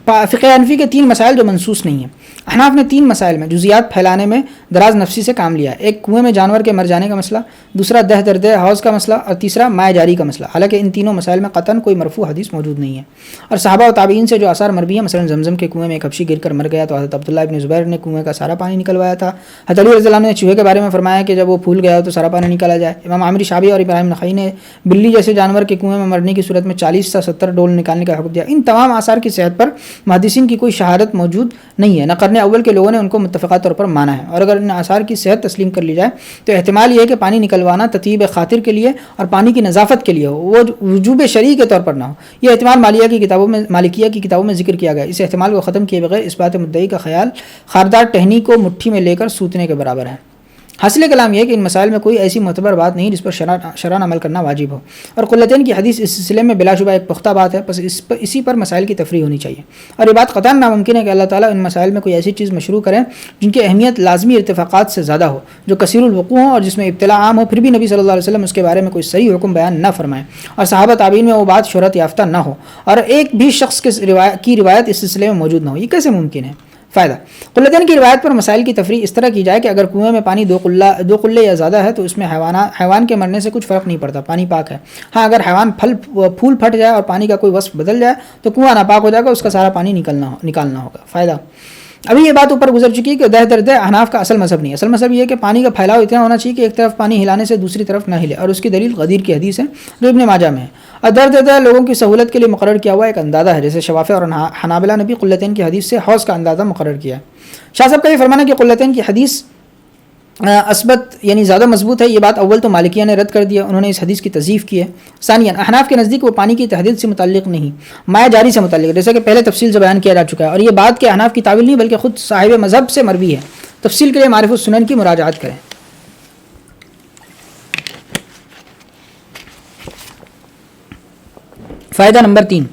فقہ حنفی کے 3 مسائل جو منصوص نہیں ہیں. احناف نے 3 مسائل میں جزیات پھیلانے میں دراز نفسی سے کام لیا ہے. ایک کنویں میں جانور کے مر جانے کا مسئلہ، دوسرا دہ درد حوض کا مسئلہ اور تیسرا مائع جاری کا مسئلہ. حالانکہ ان تینوں مسائل میں قطعاً کوئی مرفوع حدیث موجود نہیں ہے. اور صحابہ و تابعین سے جو آثار مروی ہیں، مثلا زمزم کے کنویں میں ایک حبشی گر کر مر گیا تو حضرت عبداللہ ابن زبیر نے کنویں کا سارا پانی نکلوایا تھا. حضرت علی رضی اللہ عنہ نے چوہے کے بارے میں فرمایا کہ جب وہ پھول گیا تو سارا پانی نکالا جائے. امام عامر شعبی اور ابراہیم نخعی نے بلی جیسے جانور کے کنویں میں مرنے کی صورت میں 40 سے 70 ڈول نکالنے کا حکم دیا. ان تمام آثار کی صحت پر محدثین کی کوئی شہادت موجود نہیں ہے. نقل قرن اول کے لوگوں نے ان کو متفقہ طور پر مانا ہے، اور اگر ان آثار کی صحت تسلیم کر لی جائے تو احتمال یہ ہے کہ پانی نکلوانا تطیب خاطر کے لیے اور پانی کی نظافت کے لیے ہو، وہ وجوب شرعی کے طور پر نہ ہو۔ یہ احتمال مالکیہ کی کتابوں میں ذکر کیا گیا، اس احتمال کو ختم کیے بغیر اس بات مدعی کا خیال خاردار ٹہنی کو مٹھی میں لے کر سوتنے کے برابر ہے۔ حاصل کلام یہ ہے کہ ان مسائل میں کوئی ایسی معتبر بات نہیں جس پر شرعاً عمل کرنا واجب ہو، اور قلتین کی حدیث اس سلسلے میں بلا شبہ ایک پختہ بات ہے، بس اسی پر مسائل کی تفریح ہونی چاہیے، اور یہ بات قطعاً ناممکن ہے کہ اللہ تعالیٰ ان مسائل میں کوئی ایسی چیز مشروع کریں جن کی اہمیت لازمی ارتفاقات سے زیادہ ہو، جو کثیر الوقوع ہو اور جس میں ابتلا عام ہو، پھر بھی نبی صلی اللہ علیہ وسلم اس کے بارے میں کوئی صحیح حکم بیان نہ فرمائیں، اور صحابہ تابعین میں وہ بات شہرت یافتہ نہ ہو، اور ایک بھی شخص کی روایت اس سلسلے میں موجود نہ ہو۔ یہ کیسے ممکن ہے؟ فائدہ: قلتین کی روایت پر مسائل کی تفریح اس طرح کی جائے کہ اگر کنویں میں پانی دو قلے یا زیادہ ہے تو اس میں حیوان کے مرنے سے کچھ فرق نہیں پڑتا، پانی پاک ہے۔ ہاں اگر حیوان پھول پھٹ جائے اور پانی کا کوئی وصف بدل جائے تو کنواں ناپاک ہو جائے گا، اس کا سارا پانی نکالنا ہوگا۔ فائدہ: ابھی یہ بات اوپر گزر چکی ہے کہ درد احناف کا اصل مذہب نہیں، اصل مذہب یہ ہے کہ پانی کا پھیلاؤ اتنا ہونا چاہیے کہ ایک طرف پانی ہلانے سے دوسری طرف نہ ہلے، اور اس کی دلیل غدیر کی حدیث ہے جو ابن ماجہ میں ہے۔ اور درد لوگوں کی سہولت کے لیے مقرر کیا ہوا ایک اندازہ ہے، جیسے شوافع اور حنابلہ نے بھی قلتین کی حدیث سے حوض کا اندازہ مقرر کیا ہے۔ شاہ صاحب کا یہ فرمانا ہے کہ قلتین کی حدیث اثبت یعنی زیادہ مضبوط ہے، یہ بات اول تو مالکیہ نے رد کر دیا، انہوں نے اس حدیث کی تضعیف کی ہے۔ ثانیاً احناف کے نزدیک وہ پانی کی تحدید سے متعلق نہیں، مائع جاری سے متعلق ہے، جیسا کہ پہلے تفصیل سے بیان کیا جا چکا ہے، اور یہ بات کہ احناف کی تعویل نہیں بلکہ خود صاحب مذہب سے مروی ہے۔ تفصیل کے لیے معرف السنن کی مراجعات کریں۔ فائدہ نمبر 3،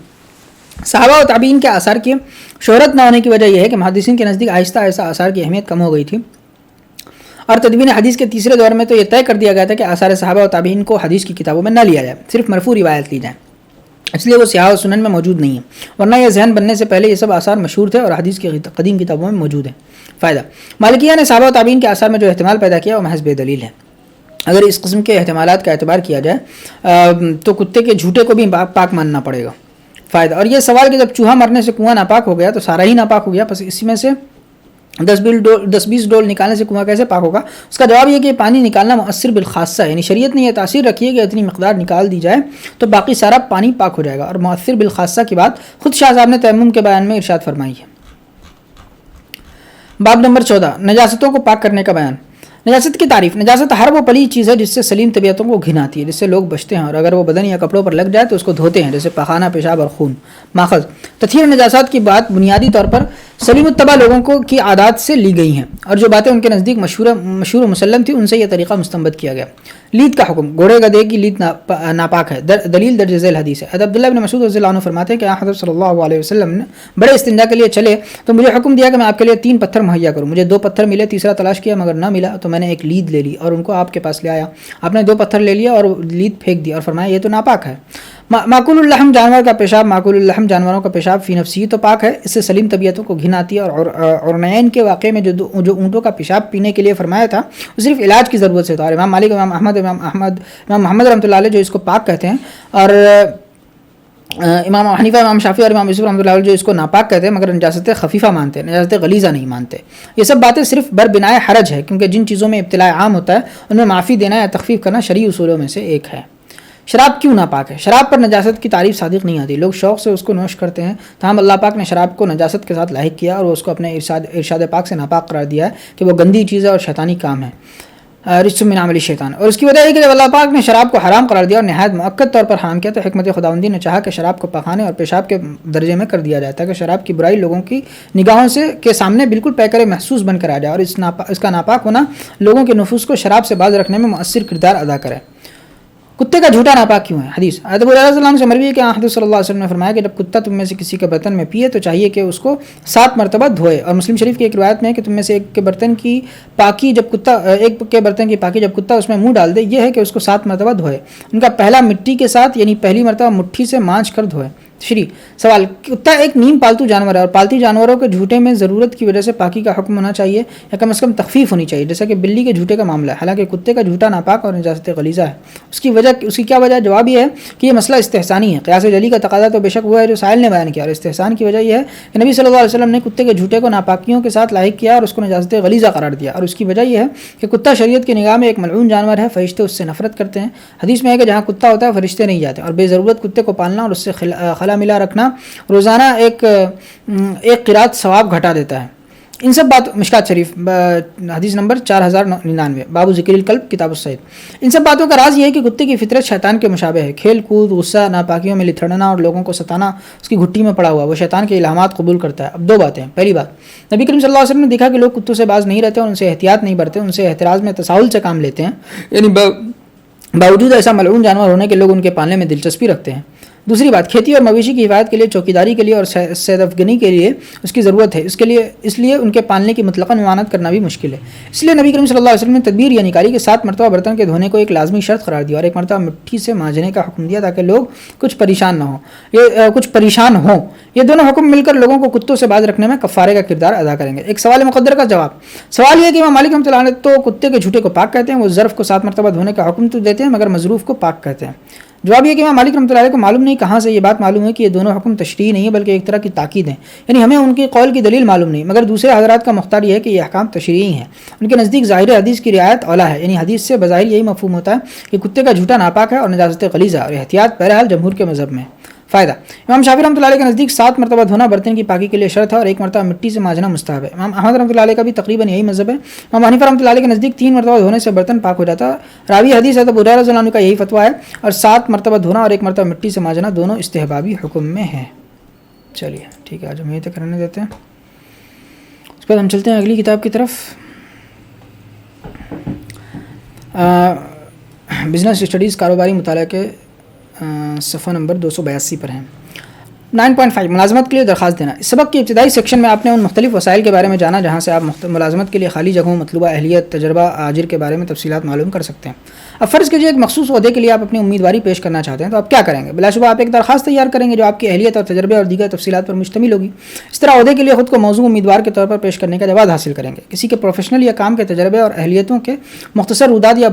صحابہ و تابعین کے آثار کی شہرت نہ ہونے کی وجہ یہ ہے کہ محدثین کے نزدیک آہستہ آہستہ آثار کی اہمیت کم ہو گئی تھی، اور تدوین حدیث کے تیسرے دور میں تو یہ طے کر دیا گیا تھا کہ آثار صحابہ و تابعین کو حدیث کی کتابوں میں نہ لیا جائے، صرف مرفوع روایت لی جائے، اس لیے وہ سیاح و سنن میں موجود نہیں ہیں، ورنہ یہ ذہن بننے سے پہلے یہ سب آثار مشہور تھے اور حدیث کی قدیم کتابوں میں موجود ہیں۔ فائدہ: مالکیہ نے صحابہ و تابعین کے آثار میں جو احتمال پیدا کیا وہ محض بے دلیل ہے۔ اگر اس قسم کے احتمالات کا اعتبار کیا جائے تو کتے کے جھوٹے کو بھی پاک ماننا پڑے گا۔ فائدہ: اور یہ سوال کہ جب چوہا مرنے سے کنواں ناپاک ہو گیا تو سارا ہی ناپاک ہو گیا، پس اسی میں سے 10-20 ڈول نکالنے سے کنواں کیسے پاک ہوگا؟ اس کا جواب یہ کہ پانی نکالنا مؤثر بالخاصہ ہے، یعنی شریعت نے یہ تاثیر رکھی ہے کہ اتنی مقدار نکال دی جائے تو باقی سارا پانی پاک ہو جائے گا، اور مؤثر بالخاصہ کی بات خود شاہ صاحب نے تیمم کے بیان میں ارشاد فرمائی ہے۔ باب نمبر 14، نجاستوں کو پاک کرنے کا بیان۔ نجاست کی تعریف: نجاست ہر وہ پلی چیز ہے جس سے سلیم طبیعتوں کو گھن آتی ہے، جس سے لوگ بچتے ہیں، اور اگر وہ بدن یا کپڑوں پر لگ جائے تو اس کو دھوتے ہیں، جیسے پخانہ، پیشاب اور خون۔ ماخذ: تطہیر نجاست کی بات بنیادی طور پر سلیم الطبع لوگوں کی عادات سے لی گئی ہیں، اور جو باتیں ان کے نزدیک مشہور و مسلم تھی ان سے یہ طریقہ مستنبط کیا گیا۔ لید کا حکم: گھوڑے گدھے کی لید ناپاک ہے، دلیل درج ذیل حدیث ہے۔ عبداللہ بن مسعود رضی اللہ عنہ فرماتے ہیں کہ حضرت صلی اللہ علیہ وسلم نے بڑے استنجا کے لیے چلے تو مجھے حکم دیا کہ میں آپ کے لیے 3 پتھر مہیا کروں، مجھے 2 پتھر ملے، تیسرا تلاش کیا مگر نہ ملا تو میں نے ایک لید لے لی اور ان کو آپ کے پاس لے آیا، آپ نے 2 پتھر لے لیا اور لید پھینک دی اور فرمایا یہ تو ناپاک ہے۔ معقول الرحم جانور کا پیشاب، معقول الرحم جانوروں کا پیشاب فی نفسی تو پاک ہے، اس سے سلیم طبیعتوں کو گھن آتی ہے، اور عرنین کے واقعے میں جو اونٹوں کا پیشاب پینے کے لیے فرمایا تھا وہ صرف علاج کی ضرورت سے تھا، اور امام مالک، امام محمد رحمۃ اللہ علیہ جو اس کو پاک کہتے ہیں، اور امام حنیفہ، امام شافعی اور امام یوسف رحمۃ اللہ علیہ جو اس کو ناپاک کہتے ہیں مگر نجاست خفیفہ مانتے ہیں، نجاست غلیظہ نہیں مانتے۔ یہ سب باتیں صرف بربنائے حرج ہے، کیونکہ جن چیزوں میں ابتلاء عام ہوتا ہے ان میں معافی دینا یا تخفیف کرنا شرعی اصولوں میں سے ایک ہے۔ شراب کیوں ناپاک ہے؟ شراب پر نجاست کی تعریف صادق نہیں آتی، لوگ شوق سے اس کو نوش کرتے ہیں، تاہم اللہ پاک نے شراب کو نجاست کے ساتھ لاحق کیا اور وہ اس کو اپنے ارشاد پاک سے ناپاک قرار دیا ہے کہ وہ گندی چیز ہے اور شیطانی کام ہے، رجس من عمل الشیطان۔ اور اس کی وجہ یہ کہ جب اللہ پاک نے شراب کو حرام قرار دیا اور نہایت مؤکد طور پر حرام کیا تو حکمت خداوندی نے چاہا کہ شراب کو پخانے اور پیشاب کے درجے میں کر دیا جائے تاکہ شراب کی برائی لوگوں کی نگاہوں کے سامنے بالکل پیکر محسوس بن کر آ جائے، اور اس کا ناپاک ہونا لوگوں کے نفوس کو شراب سے باز رکھنے میں مؤثر کردار ادا کرے۔ کتے کا جھوٹا ناپاک کیوں ہے؟ حدیث: ابو ہریرہ رضی اللہ عنہ سے مروی ہے کہ حضرت صلی اللہ علیہ وسلم نے فرمایا کہ جب کتا تم میں سے کسی کے برتن میں پیے تو چاہیے کہ اس کو 7 مرتبہ دھوئے، اور مسلم شریف کی ایک روایت میں ہے کہ تم میں سے ایک کے برتن کی پاکی جب کتا اس میں منہ ڈال دے یہ ہے کہ اس کو 7 مرتبہ دھوئے، ان کا پہلا مٹی کے ساتھ یعنی پہلی مرتبہ مٹھی سے مانچ کر دھوئے۔ سوال: کتا ایک نیم پالتو جانور ہے اور پالتی جانوروں کے جھوٹے میں ضرورت کی وجہ سے پاکی کا حکم ہونا چاہیے یا کم از کم تخفیف ہونی چاہیے، جیسا کہ بلی کے جھوٹے کا معاملہ ہے، حالانکہ کتے کا جھوٹا ناپاک اور نجاست غلیظہ ہے۔ اس کی کیا وجہ؟ جواب یہ ہے کہ یہ مسئلہ استحسانی ہے، قیاس جلی کا تقاضا تو بے شک وہ ہے جو سائل نے بیان کیا، اور استحسان کی وجہ یہ ہے کہ نبی صلی اللہ علیہ وسلم نے کتے کے جھوٹے کو ناپاکیوں کے ساتھ لاحق کیا اور اس کو نجاست غلیظہ قرار دیا، اور اس کی وجہ یہ ہے کہ کتا شریعت کی نگاہ میں ایک ملعون جانور ہے، فرشتے اس سے نفرت کرتے ہیں۔ حدیث میں ہے کہ جہاں کتا ہوتا ہے فرشتے نہیں جاتے، اور بے ضرورت کتے کو پالنا اور اس سے خلا ملا رکھنا روزانہ ایک قرات ثواب گھٹا دیتا ہے، ان سب بات مشکات شریف حدیث نمبر 4099 باب ذکر القلب کتاب الصید. ان سب باتوں کا راز یہ ہے کہ کتے کی فطرت شیطان کے مشابہ ہے. کھیل کود، غصہ، ناپاکیوں میں لتھڑنا اور لوگوں کو ستانا اس کی گھٹی میں پڑا ہوا. وہ شیطان کے الہامات قبول کرتا ہے. اب دو باتیں. پہلی بات، نبی کریم صلی اللہ علیہ وسلم نے دیکھا کہ لوگ کتوں سے باز نہیں رہتے اور ان سے احتیاط نہیں برتے، ان سے احتراز میں تساہل سے کام لیتے ہیں، یعنی باوجود ایسا ملعون جانور ہونے کے لوگ ان کے پالنے میں دلچسپی رکھتے ہیں. دوسری بات، کھیتی اور مویشی کی حفاظت کے لیے، چوکیداری کے لیے اور صید افغنی کے لیے اس کی ضرورت ہے. اس لیے ان کے پالنے کی مطلقاً ممانعت کرنا بھی مشکل ہے. اس لیے نبی کریم صلی اللہ علیہ وسلم نے تدبیر یہ نکالی کہ 7 مرتبہ برتن کے دھونے کو ایک لازمی شرط قرار دیا اور 1 مرتبہ مٹی سے مانجنے کا حکم دیا تاکہ لوگ کچھ پریشان ہوں. یہ دونوں حکم مل کر لوگوں کو کتوں سے باز رکھنے میں کفارے کا کردار ادا کریں گے. ایک سوال مقدر کا جواب. سوال یہ کہ امام مالک رحمۃ اللہ علیہ تو کتے کے جھوٹے کو پاک کہتے ہیں. وہ ظرف کو 7 مرتبہ دھونے کا حکم تو دیتے ہیں مگر مظروف کو پاک کہتے ہیں. جواب یہ کہ امام مالک رحمۃ اللہ علیہ کو معلوم نہیں کہاں سے یہ بات معلوم ہے کہ یہ دونوں حکم تشریعی نہیں ہے بلکہ ایک طرح کی تاکید ہیں. یعنی ہمیں ان کی قول کی دلیل معلوم نہیں، مگر دوسرے حضرات کا مختار یہ ہے کہ یہ احکام تشریعی ہیں. ان کے نزدیک ظاہر حدیث کی رعایت اولا ہے. یعنی حدیث سے بظاہر یہی مفہوم ہوتا ہے کہ کتے کا جھوٹا ناپاک ہے اور نجاست غلیظ ہے، اور احتیاط بہرحال جمہور کے مذہب میں. فائدہ، امام شافعی رحمۃ اللہ علیہ کے نزدیک 7 مرتبہ دھونا برتن کی پاکی کے لیے شرط ہے اور 1 مرتبہ مٹی سے مانجنا مستحب ہے. امام احمد رحمۃ اللہ علیہ کا بھی تقریباً یہی مذہب ہے. امام حنیفہ رحمۃ اللہ علیہ کے نزدیک 3 مرتبہ دھونے سے برتن پاک ہو جاتا ہے. راوی حدیث ابو ہریرہ رضی اللہ عنہ کا یہی فتویٰ ہے اور 7 مرتبہ دھونا اور 1 مرتبہ مٹی سے مانجنا دونوں استحبابی حکم میں ہیں. چلیے ٹھیک ہے، آج ہم یہ تک کرنے دیتے ہیں. اس کے بعد ہم چلتے ہیں اگلی کتاب کی طرف. بزنس اسٹڈیز کاروباری مطالعہ کے صفحہ نمبر 282 پر ہیں. 9.5 ملازمت کے لیے درخواست دینا. اس سبق کے ابتدائی سیکشن میں آپ نے ان مختلف وسائل کے بارے میں جانا جہاں سے آپ ملازمت کے لیے خالی جگہوں، مطلوبہ اہلیت، تجربہ، آجر کے بارے میں تفصیلات معلوم کر سکتے ہیں. اب فرض کیجیے ایک مخصوص عہدے کے لیے آپ اپنی امیدواری پیش کرنا چاہتے ہیں تو آپ کیا کریں گے؟ بلا شبہ آپ ایک درخواست تیار کریں گے جو آپ کی اہلیت اور تجربے اور دیگر تفصیلات پر مشتمل ہوگی. اس طرح عہدے کے لیے خود کو موضوع امیدوار کے طور پر پیش کرنے کا جواز حاصل کریں گے. کسی کے پروفیشنل یا کام کے تجربے اور اہلیتوں کے مختصر روداد یا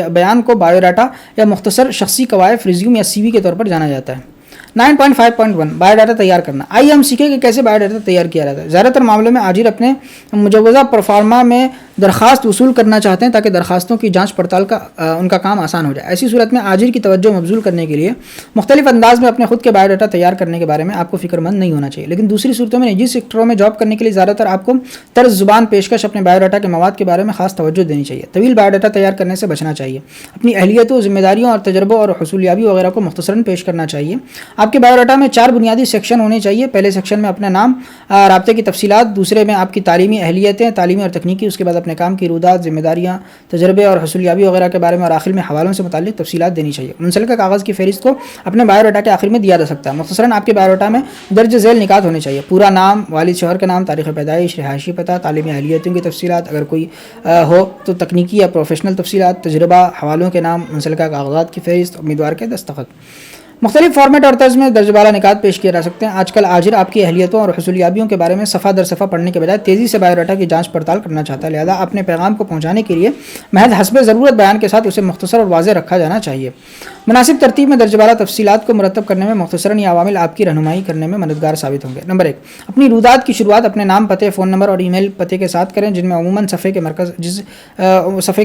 بیان کو بایو ڈاٹا یا مختصر شخصی قوائف، ریزیوم یا سی وی کے طور پر جانا جاتا ہے. 9.5.1 بایو ڈاٹا تیار کرنا. آئیے ہم سیکھیں کہ کیسے بایو ڈاٹا تیار کیا جاتا ہے. زیادہ تر معاملوں میں آجر اپنے مجوزہ پرفارما میں درخواست وصول کرنا چاہتے ہیں تاکہ درخواستوں کی جانچ پڑتال کا ان کا کام آسان ہو جائے. ایسی صورت میں آجر کی توجہ مبذول کرنے کے لیے مختلف انداز میں اپنے خود کے بایو ڈاٹا تیار کرنے کے بارے میں آپ کو فکر مند نہیں ہونا چاہیے. لیکن دوسری صورتوں میں نجی سیکٹروں میں جاب کرنے کے لیے زیادہ تر آپ کو طرز زبان پیشکش اپنے بایو ڈاٹا کے مواد کے بارے میں خاص توجہ دینی چاہیے. طویل بایو ڈاٹا تیار کرنے سے بچنا چاہیے. اپنی اہلیتوں، ذمہ داریوں اور تجربوں اور حصولیابی وغیرہ کو مختصراً پیش کرنا چاہیے. آپ کے بایو ڈاٹا میں 4 بنیادی سیکشن ہونے چاہیے. پہلے سیکشن میں اپنا نام، رابطے کی تفصیلات. دوسرے میں آپ کی تعلیمی اہلیتیں، تعلیمی اور تکنیکی. اس کے بعد اپنے کام کی روداد، ذمہ داریاں، تجربے اور حصولیابی وغیرہ کے بارے میں، اور آخر میں حوالوں سے متعلق تفصیلات دینی چاہیے. منسلکہ کاغذ کی فہرست کو اپنے بایو ڈاٹا کے آخر میں دیا جا سکتا ہے. مختصراً آپ کے بایو ڈاٹا میں درج ذیل نکات ہونے چاہیے: پورا نام، والد شوہر کا نام، تاریخ پیدائش، رہائشی پتہ، تعلیمی اہلیتوں کی تفصیلات اگر کوئی ہو تو، تکنیکی یا پروفیشنل تفصیلات، تجربہ، حوالوں کے نام، منسلکہ کاغذات کی فہرست، امیدوار کے دستخط. مختلف فارمیٹ اور طرز میں درج بالا نکات پیش کیے جا سکتے ہیں. آج کل آجر آپ کی اہلیتوں اور حصولیابیوں کے بارے میں صفحہ در صفحہ پڑھنے کے بجائے تیزی سے بایو ڈاٹا کی جانچ پڑتال کرنا چاہتا ہے. لہذا اپنے پیغام کو پہنچانے کے لیے محض حسب ضرورت بیان کے ساتھ اسے مختصر اور واضح رکھا جانا چاہیے. مناسب ترتیب میں درج بالا تفصیلات کو مرتب کرنے میں مختصراً یہ عوامل آپ کی رہنمائی کرنے میں مددگار ثابت ہوں گے. نمبر 1، اپنی روداد کی شروعات اپنے نام، پتے، فون نمبر اور ای میل پتے کے ساتھ کریں جن میں عموماً صفحے کے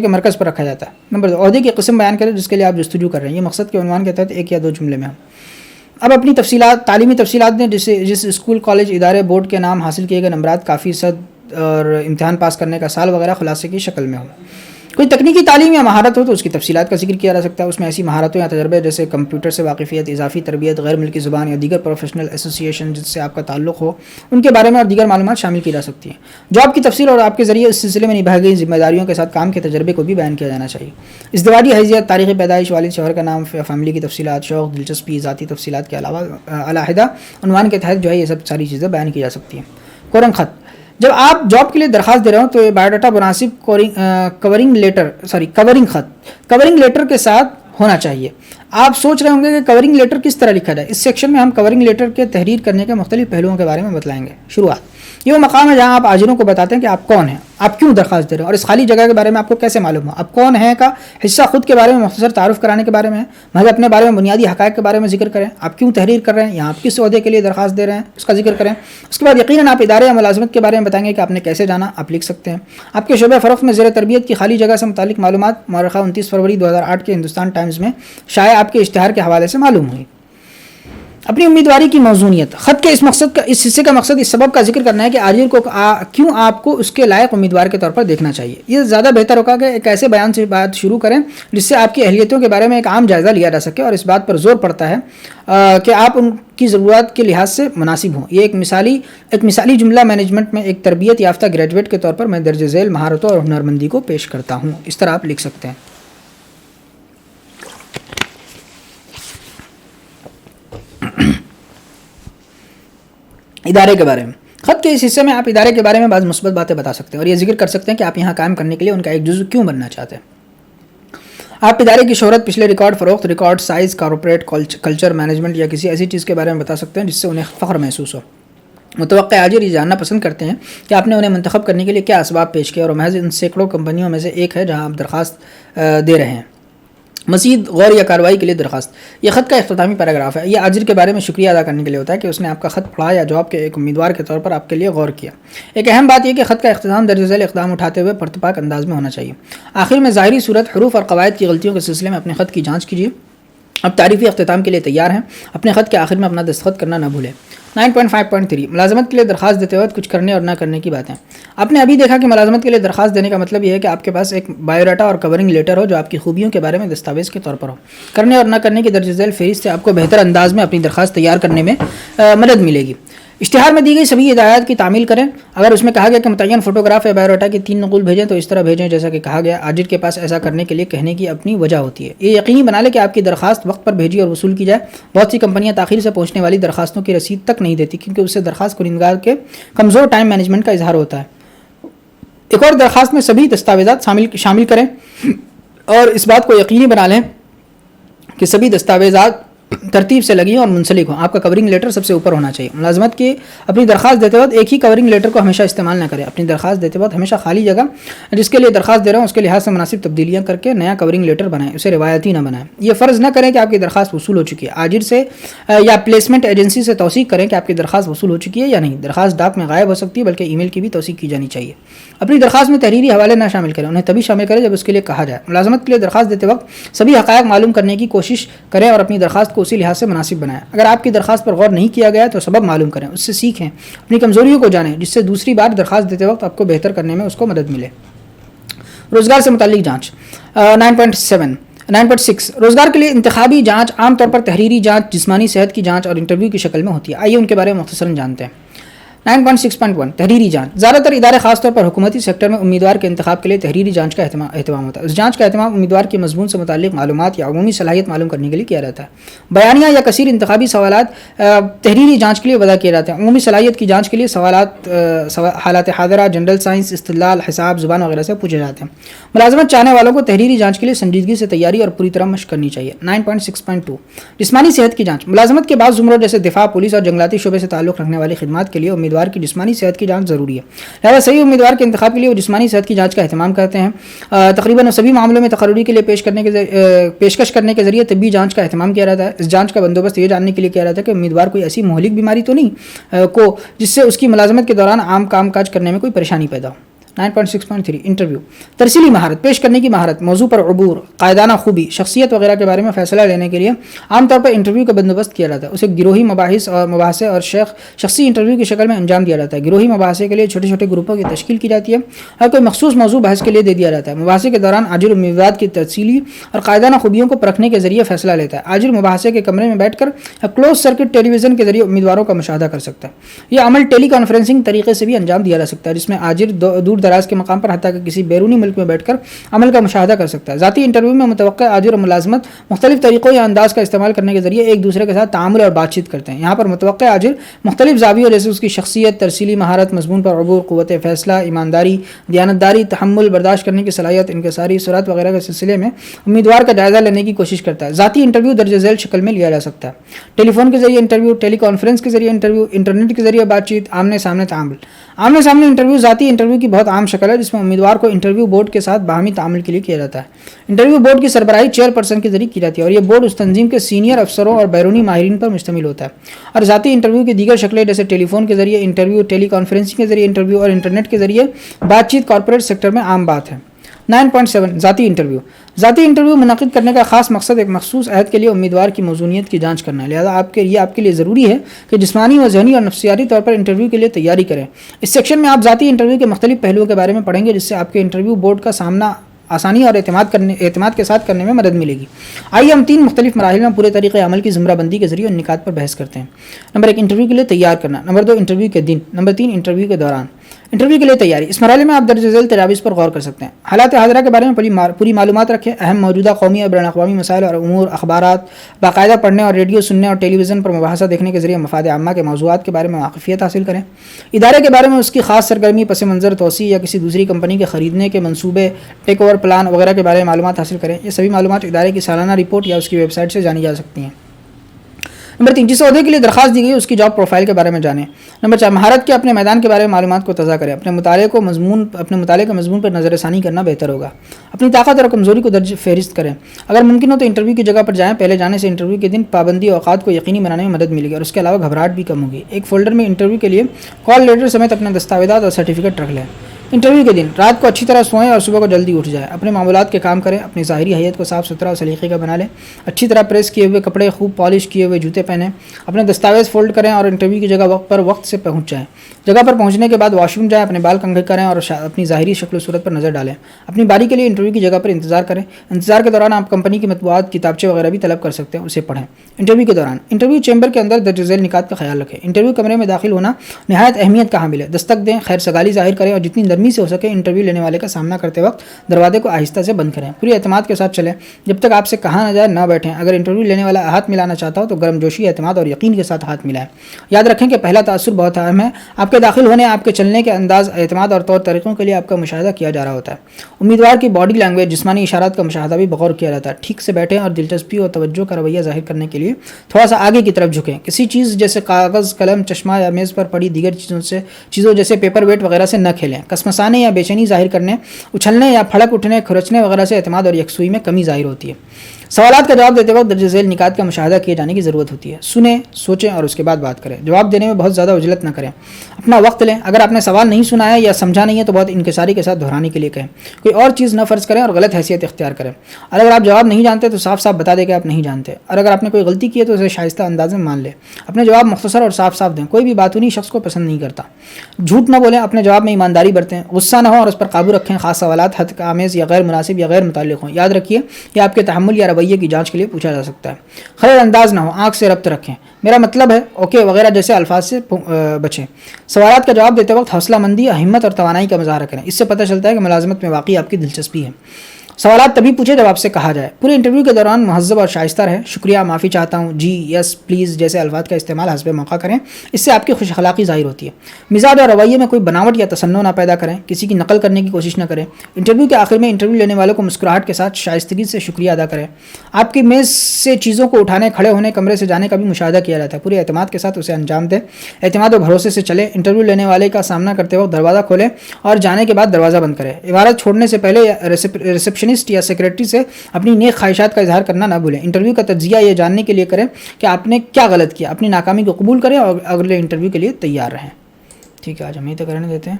مرکز پر رکھا جاتا ہے. نمبر 2، عہدے کی قسم بیان کریں جس کے لیے آپ جستجو کر رہے ہیں. یہ مقصد کے عنوان کے تحت 1 یا 2 جملے میں. اب اپنی تفصیلات، تعلیمی تفصیلات دیں جس اسکول، کالج، ادارے، بورڈ کے نام، حاصل کیے گئے نمبرات، کافی صد اور امتحان پاس کرنے کا سال وغیرہ خلاصے کی شکل میں ہو. کوئی تکنیکی تعلیم یا مہارت ہو تو اس کی تفصیلات کا ذکر کیا جا سکتا ہے. اس میں ایسی مہارتوں یا تجربے جیسے کمپیوٹر سے واقفیت، اضافی تربیت، غیر ملکی زبان یا دیگر پروفیشنل ایسوسی ایشن جس سے آپ کا تعلق ہو ان کے بارے میں اور دیگر معلومات شامل کی جا سکتی ہیں. جاب کی تفصیل اور آپ کے ذریعے اس سلسلے میں نبھائی گئی ذمہ داریوں کے ساتھ کام کے تجربے کو بھی بیان کیا جانا چاہیے. ازدواجی حیثیت، تاریخ پیدائش، والد شوہر کا نام، فیملی کی تفصیلات، شوق، دلچسپی، ذاتی تفصیلات کے علاوہ علیحدہ عنوان کے تحت یہ سب ساری چیزیں بیان کی جا سکتی ہیں. کورنگ خط، جب آپ جاب کے لیے درخواست دے رہے ہوں تو یہ بایو ڈاٹا مناسب کورنگ لیٹر کے ساتھ ہونا چاہیے. آپ سوچ رہے ہوں گے کہ کورنگ لیٹر کس طرح لکھا جائے. اس سیکشن میں ہم کورنگ لیٹر کے تحریر کرنے کے مختلف پہلوؤں کے بارے میں بتلائیں گے. شروعات، یہ وہ مقام ہے جہاں آپ آجروں کو بتاتے ہیں کہ آپ کون ہیں، آپ کیوں درخواست دے رہے ہیں اور اس خالی جگہ کے بارے میں آپ کو کیسے معلوم ہو. آپ کون ہیں کا حصہ خود کے بارے میں مختصر تعارف کرانے کے بارے میں ہے. محض اپنے بارے میں بنیادی حقائق کے بارے میں ذکر کریں. آپ کیوں تحریر کر رہے ہیں، یہاں آپ کس عہدے کے لیے درخواست دے رہے ہیں اس کا ذکر کریں. اس کے بعد یقیناً آپ ادارے یا ملازمت کے بارے میں بتائیں گے کہ آپ نے کیسے جانا. آپ لکھ سکتے ہیں آپ کے شعبہ فروخت میں زیر تربیت کی خالی جگہ سے متعلق معلومات مورخہ 29 فروری 2008 کے ہندوستان ٹائمز میں شائع آپ کے اشتہار کے حوالے سے معلوم ہوئی. اپنی امیدواری کی موزونیت. خط کے اس حصے کا مقصد اس سبب کا ذکر کرنا ہے کہ عاجل کو کیوں آپ کو اس کے لائق امیدوار کے طور پر دیکھنا چاہیے. یہ زیادہ بہتر ہوگا کہ ایک ایسے بیان سے بات شروع کریں جس سے آپ کی اہلیتوں کے بارے میں ایک عام جائزہ لیا جا سکے اور اس بات پر زور پڑتا ہے کہ آپ ان کی ضرورت کے لحاظ سے مناسب ہوں. یہ ایک مثالی جملہ مینجمنٹ میں ایک تربیت یافتہ گریجویٹ کے طور پر میں درج ذیل مہارتوں اور ہنرمندی کو پیش کرتا ہوں. اس طرح آپ لکھ سکتے ہیں. ادارے کے بارے میں. خط کے اس حصے میں آپ ادارے کے بارے میں بعض مثبت باتیں بتا سکتے ہیں اور یہ ذکر کر سکتے ہیں کہ آپ یہاں قائم کرنے کے لیے ان کا ایک جزو کیوں بننا چاہتے ہیں. آپ ادارے کی شہرت، پچھلے ریکارڈ فروخت، record size, corporate culture, management یا کسی ایسی چیز کے بارے میں بتا سکتے ہیں جس سے انہیں فخر محسوس ہو. متوقع عاجل یہ جاننا پسند کرتے ہیں کہ آپ نے انہیں منتخب کرنے کے لیے کیا اسباب پیش کیے اور محض ان سینکڑوں کمپنیوں میں سے ایک ہے جہاں آپ درخواست دے رہے ہیں. مزید غور یا کارروائی کے لیے درخواست. یہ خط کا اختتامی پیراگراف ہے. یہ عاجل کے بارے میں شکریہ ادا کرنے کے لیے ہوتا ہے کہ اس نے آپ کا خط پڑھا یا جواب کے ایک امیدوار کے طور پر آپ کے لیے غور کیا. ایک اہم بات یہ کہ خط کا اختتام درج ذیل اقدام اٹھاتے ہوئے پرتپاک انداز میں ہونا چاہیے. آخر میں ظاہری صورت، حروف اور قواعد کی غلطیوں کے سلسلے میں اپنے خط کی جانچ کیجیے. اب تعریفی اختتام کے لیے تیار ہیں. اپنے خط کے آخر میں اپنا دستخط کرنا نہ بھولیں. 9.5.3 ملازمت کے لیے درخواست دیتے وقت کچھ کرنے اور نہ کرنے کی باتیں. آپ نے ابھی دیکھا کہ ملازمت کے لیے درخواست دینے کا مطلب یہ ہے کہ آپ کے پاس ایک بایو ڈاٹا اور کورنگ لیٹر ہو جو آپ کی خوبیوں کے بارے میں دستاویز کے طور پر ہو. کرنے اور نہ کرنے کی درج ذیل فہرست سے آپ کو بہتر انداز میں اپنی درخواست تیار کرنے میں مدد ملے گی. اشتہار میں دی گئی سبھی ہدایات کی تعمیل کریں. اگر اس میں کہا گیا کہ متعین فوٹوگراف یا بایو ڈاٹا کی 3 نقول بھیجیں تو اس طرح بھیجیں جیسا کہ کہا گیا. عاجل کے پاس ایسا کرنے کے لیے کہنے کی اپنی وجہ ہوتی ہے. یہ یقینی بنا لیں کہ آپ کی درخواست وقت پر بھیجی اور وصول کی جائے. بہت سی کمپنیاں تاخیر سے پہنچنے والی درخواستوں کی رسید تک نہیں دیتی کیونکہ اس سے درخواست کنندگار کے کمزور ٹائم مینجمنٹ کا اظہار ہوتا ہے. ایک اور درخواست میں سبھی دستاویزات شامل کریں اور اس بات کو یقینی بنا لیں کہ سبھی دستاویزات ترتیب سے لگی اور منسلک ہوں. آپ کا کورنگ لیٹر سب سے اوپر ہونا چاہیے. ملازمت کی اپنی درخواست دیتے وقت ایک ہی کورنگ لیٹر کو ہمیشہ استعمال نہ کریں. اپنی درخواست دیتے وقت ہمیشہ خالی جگہ جس کے لیے درخواست دے رہا ہوں اس کے لحاظ سے مناسب تبدیلیاں کر کے نیا کورنگ لیٹر بنائیں. اسے روایتی نہ بنائیں. یہ فرض نہ کریں کہ آپ کی درخواست وصول ہو چکی ہے. عاجل سے یا پلیسمنٹ ایجنسی سے توثیق کریں کہ آپ کی درخواست وصول ہو چکی ہے یا نہیں. درخواست ڈاک میں غائب ہو سکتی ہے بلکہ ای میل کی بھی توثیق کی جانی چاہیے. اپنی درخواست میں تحریری حوالے نہ شامل کریں. انہیں تبھی شامل کریں جب اس کے لیے کہا جائے. ملازمت کے لیے درخواست دیتے وقت سبھی حقائق معلوم کرنے کی کوشش کریں اور اپنی درخواست کو اسی لحاظ سے مناسب بنائیں. اگر آپ کی درخواست پر غور نہیں کیا گیا تو سبب معلوم کریں. اس سے سیکھیں. اپنی کمزوریوں کو جانیں جس سے دوسری بار درخواست دیتے وقت آپ کو بہتر کرنے میں اس کو مدد ملے. روزگار سے متعلق جانچ. 9.6 روزگار کے لیے انتخابی جانچ عام طور پر تحریری جانچ، جسمانی صحت کی جانچ اور انٹرویو کی شکل میں ہوتی ہے. آئیے ان کے بارے میں مختصراً جانتے ہیں. 9.6.1 تحریری جانچ. زیادہ تر ادارے خاص طور پر حکومتی سیکٹر میں امیدوار کے انتخاب کے لیے تحریری جانچ کا اہتمام ہوتا ہے. اس جانچ کا اہتمام امیدوار کے مضمون سے متعلق معلومات یا عمومی صلاحیت معلوم کرنے کے لیے کیا جاتا ہے. بیانیہ یا کثیر انتخابی سوالات تحریری جانچ کے لیے وضع کیے جاتے ہیں. عمومی صلاحیت کی جانچ کے لیے سوالات حالات حاضرہ، جنرل سائنس، استدلال، حساب، زبان وغیرہ سے پوچھے جاتے ہیں. ملازمت چاہنے والوں کو تحریری جانچ کے لیے سنجیدگی سے تیاری اور پوری طرح مشق کرنی چاہیے. 9.6.2 جسمانی صحت کی جانچ. ملازمت کے بعض زمروں جیسے دفاع، پولیس اور جنگلاتی شعبے سے تعلق رکھنے والی خدمات کے لیے امیدوار کی جسمانی صحت کی جانچ ضروری ہے. لہذا صحیح امیدوار کے انتخاب کے لیے وہ جسمانی صحت کی جانچ کا اہتمام کرتے ہیں. تقریباً سبھی معاملوں میں تقرری کے لیے پیشکش کرنے کے ذریعے طبی جانچ کا اہتمام کیا جاتا ہے. اس جانچ کا بندوبست یہ جاننے کے لیے کیا جاتا ہے کہ امیدوار کوئی ایسی مہلک بیماری تو نہیں کو جس سے اس کی ملازمت کے دوران عام کام کاج کرنے میں کوئی پریشانی پیدا ہو. 9.6.3 انٹرویو. ترسیلی مہارت، پیش کرنے کی مہارت، موضوع پر عبور، قائدانہ خوبی، شخصیت وغیرہ کے بارے میں فیصلہ لینے کے لیے عام طور پر انٹرویو کا بندوبست کیا جاتا ہے. اسے گروہی مباحثے اور شخصی انٹرویو کی شکل میں انجام دیا جاتا ہے. گروہی مباحثے کے لیے چھوٹے چھوٹے گروپوں کی تشکیل کی جاتی ہے اور کوئی مخصوص موضوع بحث کے لیے دے دیا جاتا ہے. مباحثے کے دوران عاجل امیدوار کی ترسیلی اور قائدانہ خوبیوں کو پرکھنے کے ذریعے فیصلہ لیتا ہے. عاجل مباحثے کے کمرے میں بیٹھ کر کلوز سرکٹ ٹیلی ویژن کے ذریعے امیدواروں کا مشاہدہ کر سکتا ہے. یہ عمل ٹیلی کانفرنسنگ طریقے سے بھی انجام دیا جا سکتا ہے جس میں عاجل دور دراز کے مقام پر کہ کسی بیرونی ملک میں بیٹھ کر عمل کا مشاہدہ کر سکتا ہے. ذاتی انٹرویو میں متوقع عاجل اور ملازمت مختلف طریقوں یا انداز کا استعمال کرنے کے ذریعے ایک دوسرے کے ساتھ تعامل اور بات چیت کرتے ہیں. یہاں پر متوقع عاجل مختلف زاویوں جیسے اس کی شخصیت، ترسیلی مہارت، مضمون پر عبور، قوت فیصلہ، ایمانداری، دیانتداری، تحمل، برداشت کرنے کی صلاحیت، انکساری سرعت وغیرہ کے سلسلے میں امیدوار کا جائزہ لینے کی کوشش کرتا ہے. ذاتی انٹرویو درج ذیل شکل میں لیا جا سکتا ہے. ٹیلی فون کے ذریعے انٹرویو، ٹیلی کانفرنس کے ذریعے انٹرویو، انٹرنیٹ کے ذریعے بات چیت، آمنے سامنے تعامل. آمنے سامنے انٹرویو ذاتی انٹرویو کی بہت عام شکل ہے جس میں امیدوار کو انٹرویو بورڈ کے ساتھ باہمی تعامل کے لیے کیا جاتا ہے. انٹرویو بورڈ کی سربراہی چیئر پرسن کے ذریعے کی جاتی ہے اور یہ بورڈ اس تنظیم کے سینئر افسروں اور بیرونی ماہرین پر مشتمل ہوتا ہے. اور ذاتی انٹرویو کی دیگر شکلیں جیسے ٹیلی فون کے ذریعے انٹرویو، ٹیلی کانفرنسنگ کے ذریعے انٹرویو اور انٹرنیٹ کے ذریعے بات چیت کارپوریٹ سیکٹر میں عام بات ہے. 9.7 ذاتی انٹرویو. ذاتی انٹرویو منعقد کرنے کا خاص مقصد ایک مخصوص عہد کے لیے امیدوار کی موزونیت کی جانچ کرنا ہے. لہٰذا آپ کے لیے ضروری ہے کہ جسمانی و ذہنی اور نفسیاتی طور پر انٹرویو کے لیے تیاری کریں. اس سیکشن میں آپ ذاتی انٹرویو کے مختلف پہلوؤں کے بارے میں پڑھیں گے، جس سے آپ کے انٹرویو بورڈ کا سامنا آسانی اور اعتماد کے ساتھ کرنے میں مدد ملے گی. آئیے ہم 3 مختلف مراحل میں پورے طریقۂ عمل کی زمرہ بندی کے ذریعے ان نکات پر بحث کرتے ہیں. نمبر 1 انٹرویو کے لیے تیار کرنا. نمبر 2 انٹرویو کے دن. نمبر 3 انٹرویو کے دوران. انٹرویو کے لیے تیاری. اس مرحلے میں آپ درج ذیل تجاویز پر غور کر سکتے ہیں. حالات حاضرہ کے بارے میں پوری معلومات رکھیں. اہم موجودہ قومی اور بین الاقوامی مسائل اور امور، اخبارات باقاعدہ پڑھنے اور ریڈیو سننے اور ٹیلی ویژن پر مباحثہ دیکھنے کے ذریعے مفاد عامہ کے موضوعات کے بارے میں واقفیت حاصل کریں. ادارے کے بارے میں اس کی خاص سرگرمی، پس منظر، توسیع یا کسی دوسری کمپنی کے خریدنے کے منصوبے، ٹیک اوور پلان وغیرہ کے بارے میں معلومات حاصل کریں. یہ سبھی معلومات ادارے کی سالانہ رپورٹ یا اس کی ویب سائٹ سے جانی جا سکتی ہیں. نمبر 3 جس عہدے کے لیے درخواست دی گئی اس کی جاب پروفائل کے بارے میں جانیں. نمبر 4 مہارت کے اپنے میدان کے بارے میں معلومات کو تازہ کریں. اپنے مطالعے کے مضمون پر نظر ثانی کرنا بہتر ہوگا. اپنی طاقت اور کمزوری کو درج فہرست کریں. اگر ممکن ہو تو انٹرویو کی جگہ پر جائیں. پہلے جانے سے انٹرویو کے دن پابندی اوقات کو یقینی بنانے میں مدد ملے گی اور اس کے علاوہ گھبراہٹ بھی کم ہوگی. ایک فولڈر میں انٹرویو کے لیے کال لیٹر سمیت اپنے دستاویزات اور سرٹیفکیٹ رکھ لیں. انٹرویو کے دن رات کو اچھی طرح سوئیں اور صبح کو جلدی اٹھ جائیں. اپنے معاملات کے کام کریں. اپنی ظاہری حیت کو صاف ستھرا اور سلیقے کا بنا لیں. اچھی طرح پریس کیے ہوئے کپڑے، خوب پالش کیے ہوئے جوتے پہنیں. اپنے دستاویز فولڈ کریں اور انٹرویو کی جگہ وقت سے پہنچ جائیں. جگہ پر پہنچنے کے بعد واش روم جائیں. اپنے بال کنگھے کریں اور اپنی ظاہری شکل و صورت پر نظر ڈالیں. اپنی باری کے لیے انٹرویو کی جگہ پر انتظار کریں. انتظار کے دوران آپ کمپنی کی مطبوعات، کتابچے وغیرہ بھی طلب کر سکتے ہیں، اسے پڑھیں. انٹرویو کے دوران انٹرویو چیمبر کے اندر درج ذیل نکات کا خیال رکھیں. انٹرویو کمرے میں داخل ہونا نہایت اہمیت کا حامل ہے. دستک دیں، خیر سگالی ظاہر کریں اور جتنی نرمی سے ہو سکے انٹرویو لینے والے کا سامنا کرتے وقت دروازے کو آہستہ سے بند کریں. پوری اعتماد کے ساتھ چلیں. جب تک آپ سے کہا نہ جائے نہ بیٹھیں. اگر انٹرویو لینے والا ہاتھ ملانا چاہتا ہو تو گرم جوشی، اعتماد اور یقین کے ساتھ ہاتھ ملائیں. یاد رکھیں کہ پہلا تاثر بہت اہم ہے. آپ کے داخل ہونے، آپ کے چلنے کے انداز، اعتماد اور طور طریقوں کے لیے آپ کا مشاہدہ کیا جا رہا ہوتا ہے. امیدوار کی باڈی لینگویج، جسمانی اشارات کا مشاہدہ بھی بغور کیا جاتا ہے. ٹھیک سے بیٹھیں اور دلچسپی اور توجہ کا رویہ ظاہر کرنے کے لیے تھوڑا سا آگے کی طرف جھکیں. کسی چیز جیسے کاغذ، قلم، چشمہ یا میز پر پڑی دیگر چیزوں جیسے پیپر ویٹ وغیرہ سے نہ کھیلیں. کسمسانے یا بے چینی ظاہر کرنے، اچھلنے یا پھڑک اٹھنے، کھرچنے وغیرہ سے اعتماد اور یکسوئی میں کمی ظاہر ہوتی ہے. سوالات کا جواب دیتے وقت درج ذیل نکات کا مشاہدہ کیے جانے کی ضرورت ہوتی ہے. سنیں، سوچیں اور اس کے بعد بات کریں. جواب دینے میں بہت زیادہ عجلت نہ کریں. اپنا وقت لیں. اگر آپ نے سوال نہیں سنا ہے یا سمجھا نہیں ہے تو بہت انکساری کے ساتھ دہرانے کے لیے کہیں. کوئی اور چیز نہ فرض کریں اور غلط حیثیت اختیار کریں. اور اگر آپ جواب نہیں جانتے تو صاف بتا دیں کہ آپ نہیں جانتے. اور اگر آپ نے کوئی غلطی کی ہے تو اسے شائستہ انداز میں مان لیں. اپنے جواب مختصر اور صاف دیں. کوئی بھی باتونی شخص کو پسند نہیں کرتا. جھوٹ نہ بولیں. اپنے جواب میں ایمانداری برتیں. غصہ نہ ہو اور اس پر قابو رکھیں. خاص سوالات حد آمیز یا غیر مناسب یا غیر متعلق ہوں. یاد رکھیے کہ آپ کے تحمل یا رویے کی جانچ کے لیے پوچھا جا سکتا ہے. خرد انداز نہ ہو. آنکھ سے ربط رکھیں. میرا مطلب ہے، اوکے وغیرہ جیسے الفاظ سے بچیں. سوالات کا جواب دیتے وقت حوصلہ مندی، ہمت اور توانائی کا مظاہرہ کریں. اس سے پتہ چلتا ہے کہ ملازمت میں واقعی آپ کی دلچسپی ہے. سوالات تبھی پوچھیں جب آپ سے کہا جائے. پورے انٹرویو کے دوران مہذب اور شائستہ رہیں. شکریہ، معافی چاہتا ہوں، جی، یس، پلیز جیسے الفاظ کا استعمال حسب موقع کریں. اس سے آپ کی خوش اخلاقی ظاہر ہوتی ہے. مزاج اور رویے میں کوئی بناوٹ یا تصنع نہ پیدا کریں. کسی کی نقل کرنے کی کوشش نہ کریں. انٹرویو کے آخر میں انٹرویو لینے والوں کو مسکراہٹ کے ساتھ شائستگی سے شکریہ ادا کریں. آپ کی میز سے چیزوں کو اٹھانے، کھڑے ہونے، کمرے سے جانے کا بھی مشاہدہ کیا جاتا ہے. پورے اعتماد کے ساتھ اسے انجام دیں. اعتماد و بھروسے سے چلیں. انٹرویو لینے والے کا سامنا کرتے وقت دروازہ کھولیں اور جانے کے بعد دروازہ بند کریں. عمارت چھوڑنے سے پہلے ریسپشنسٹ یا سیکریٹری سے اپنی نیک خواہشات کا اظہار کرنا نہ بھولیں. انٹرویو کا تجزیہ یہ جاننے کے لیے کریں کہ آپ نے کیا غلط کیا. اپنی ناکامی کو قبول کریں اور اگلے انٹرویو کے لیے تیار رہیں. ٹھیک ہے، آج ہم یہ تک رہنے دیتے ہیں.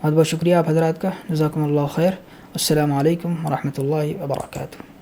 بہت بہت شکریہ آپ حضرات کا. جزاکم اللہ خیر. السلام علیکم ورحمۃ اللہ وبرکاتہ.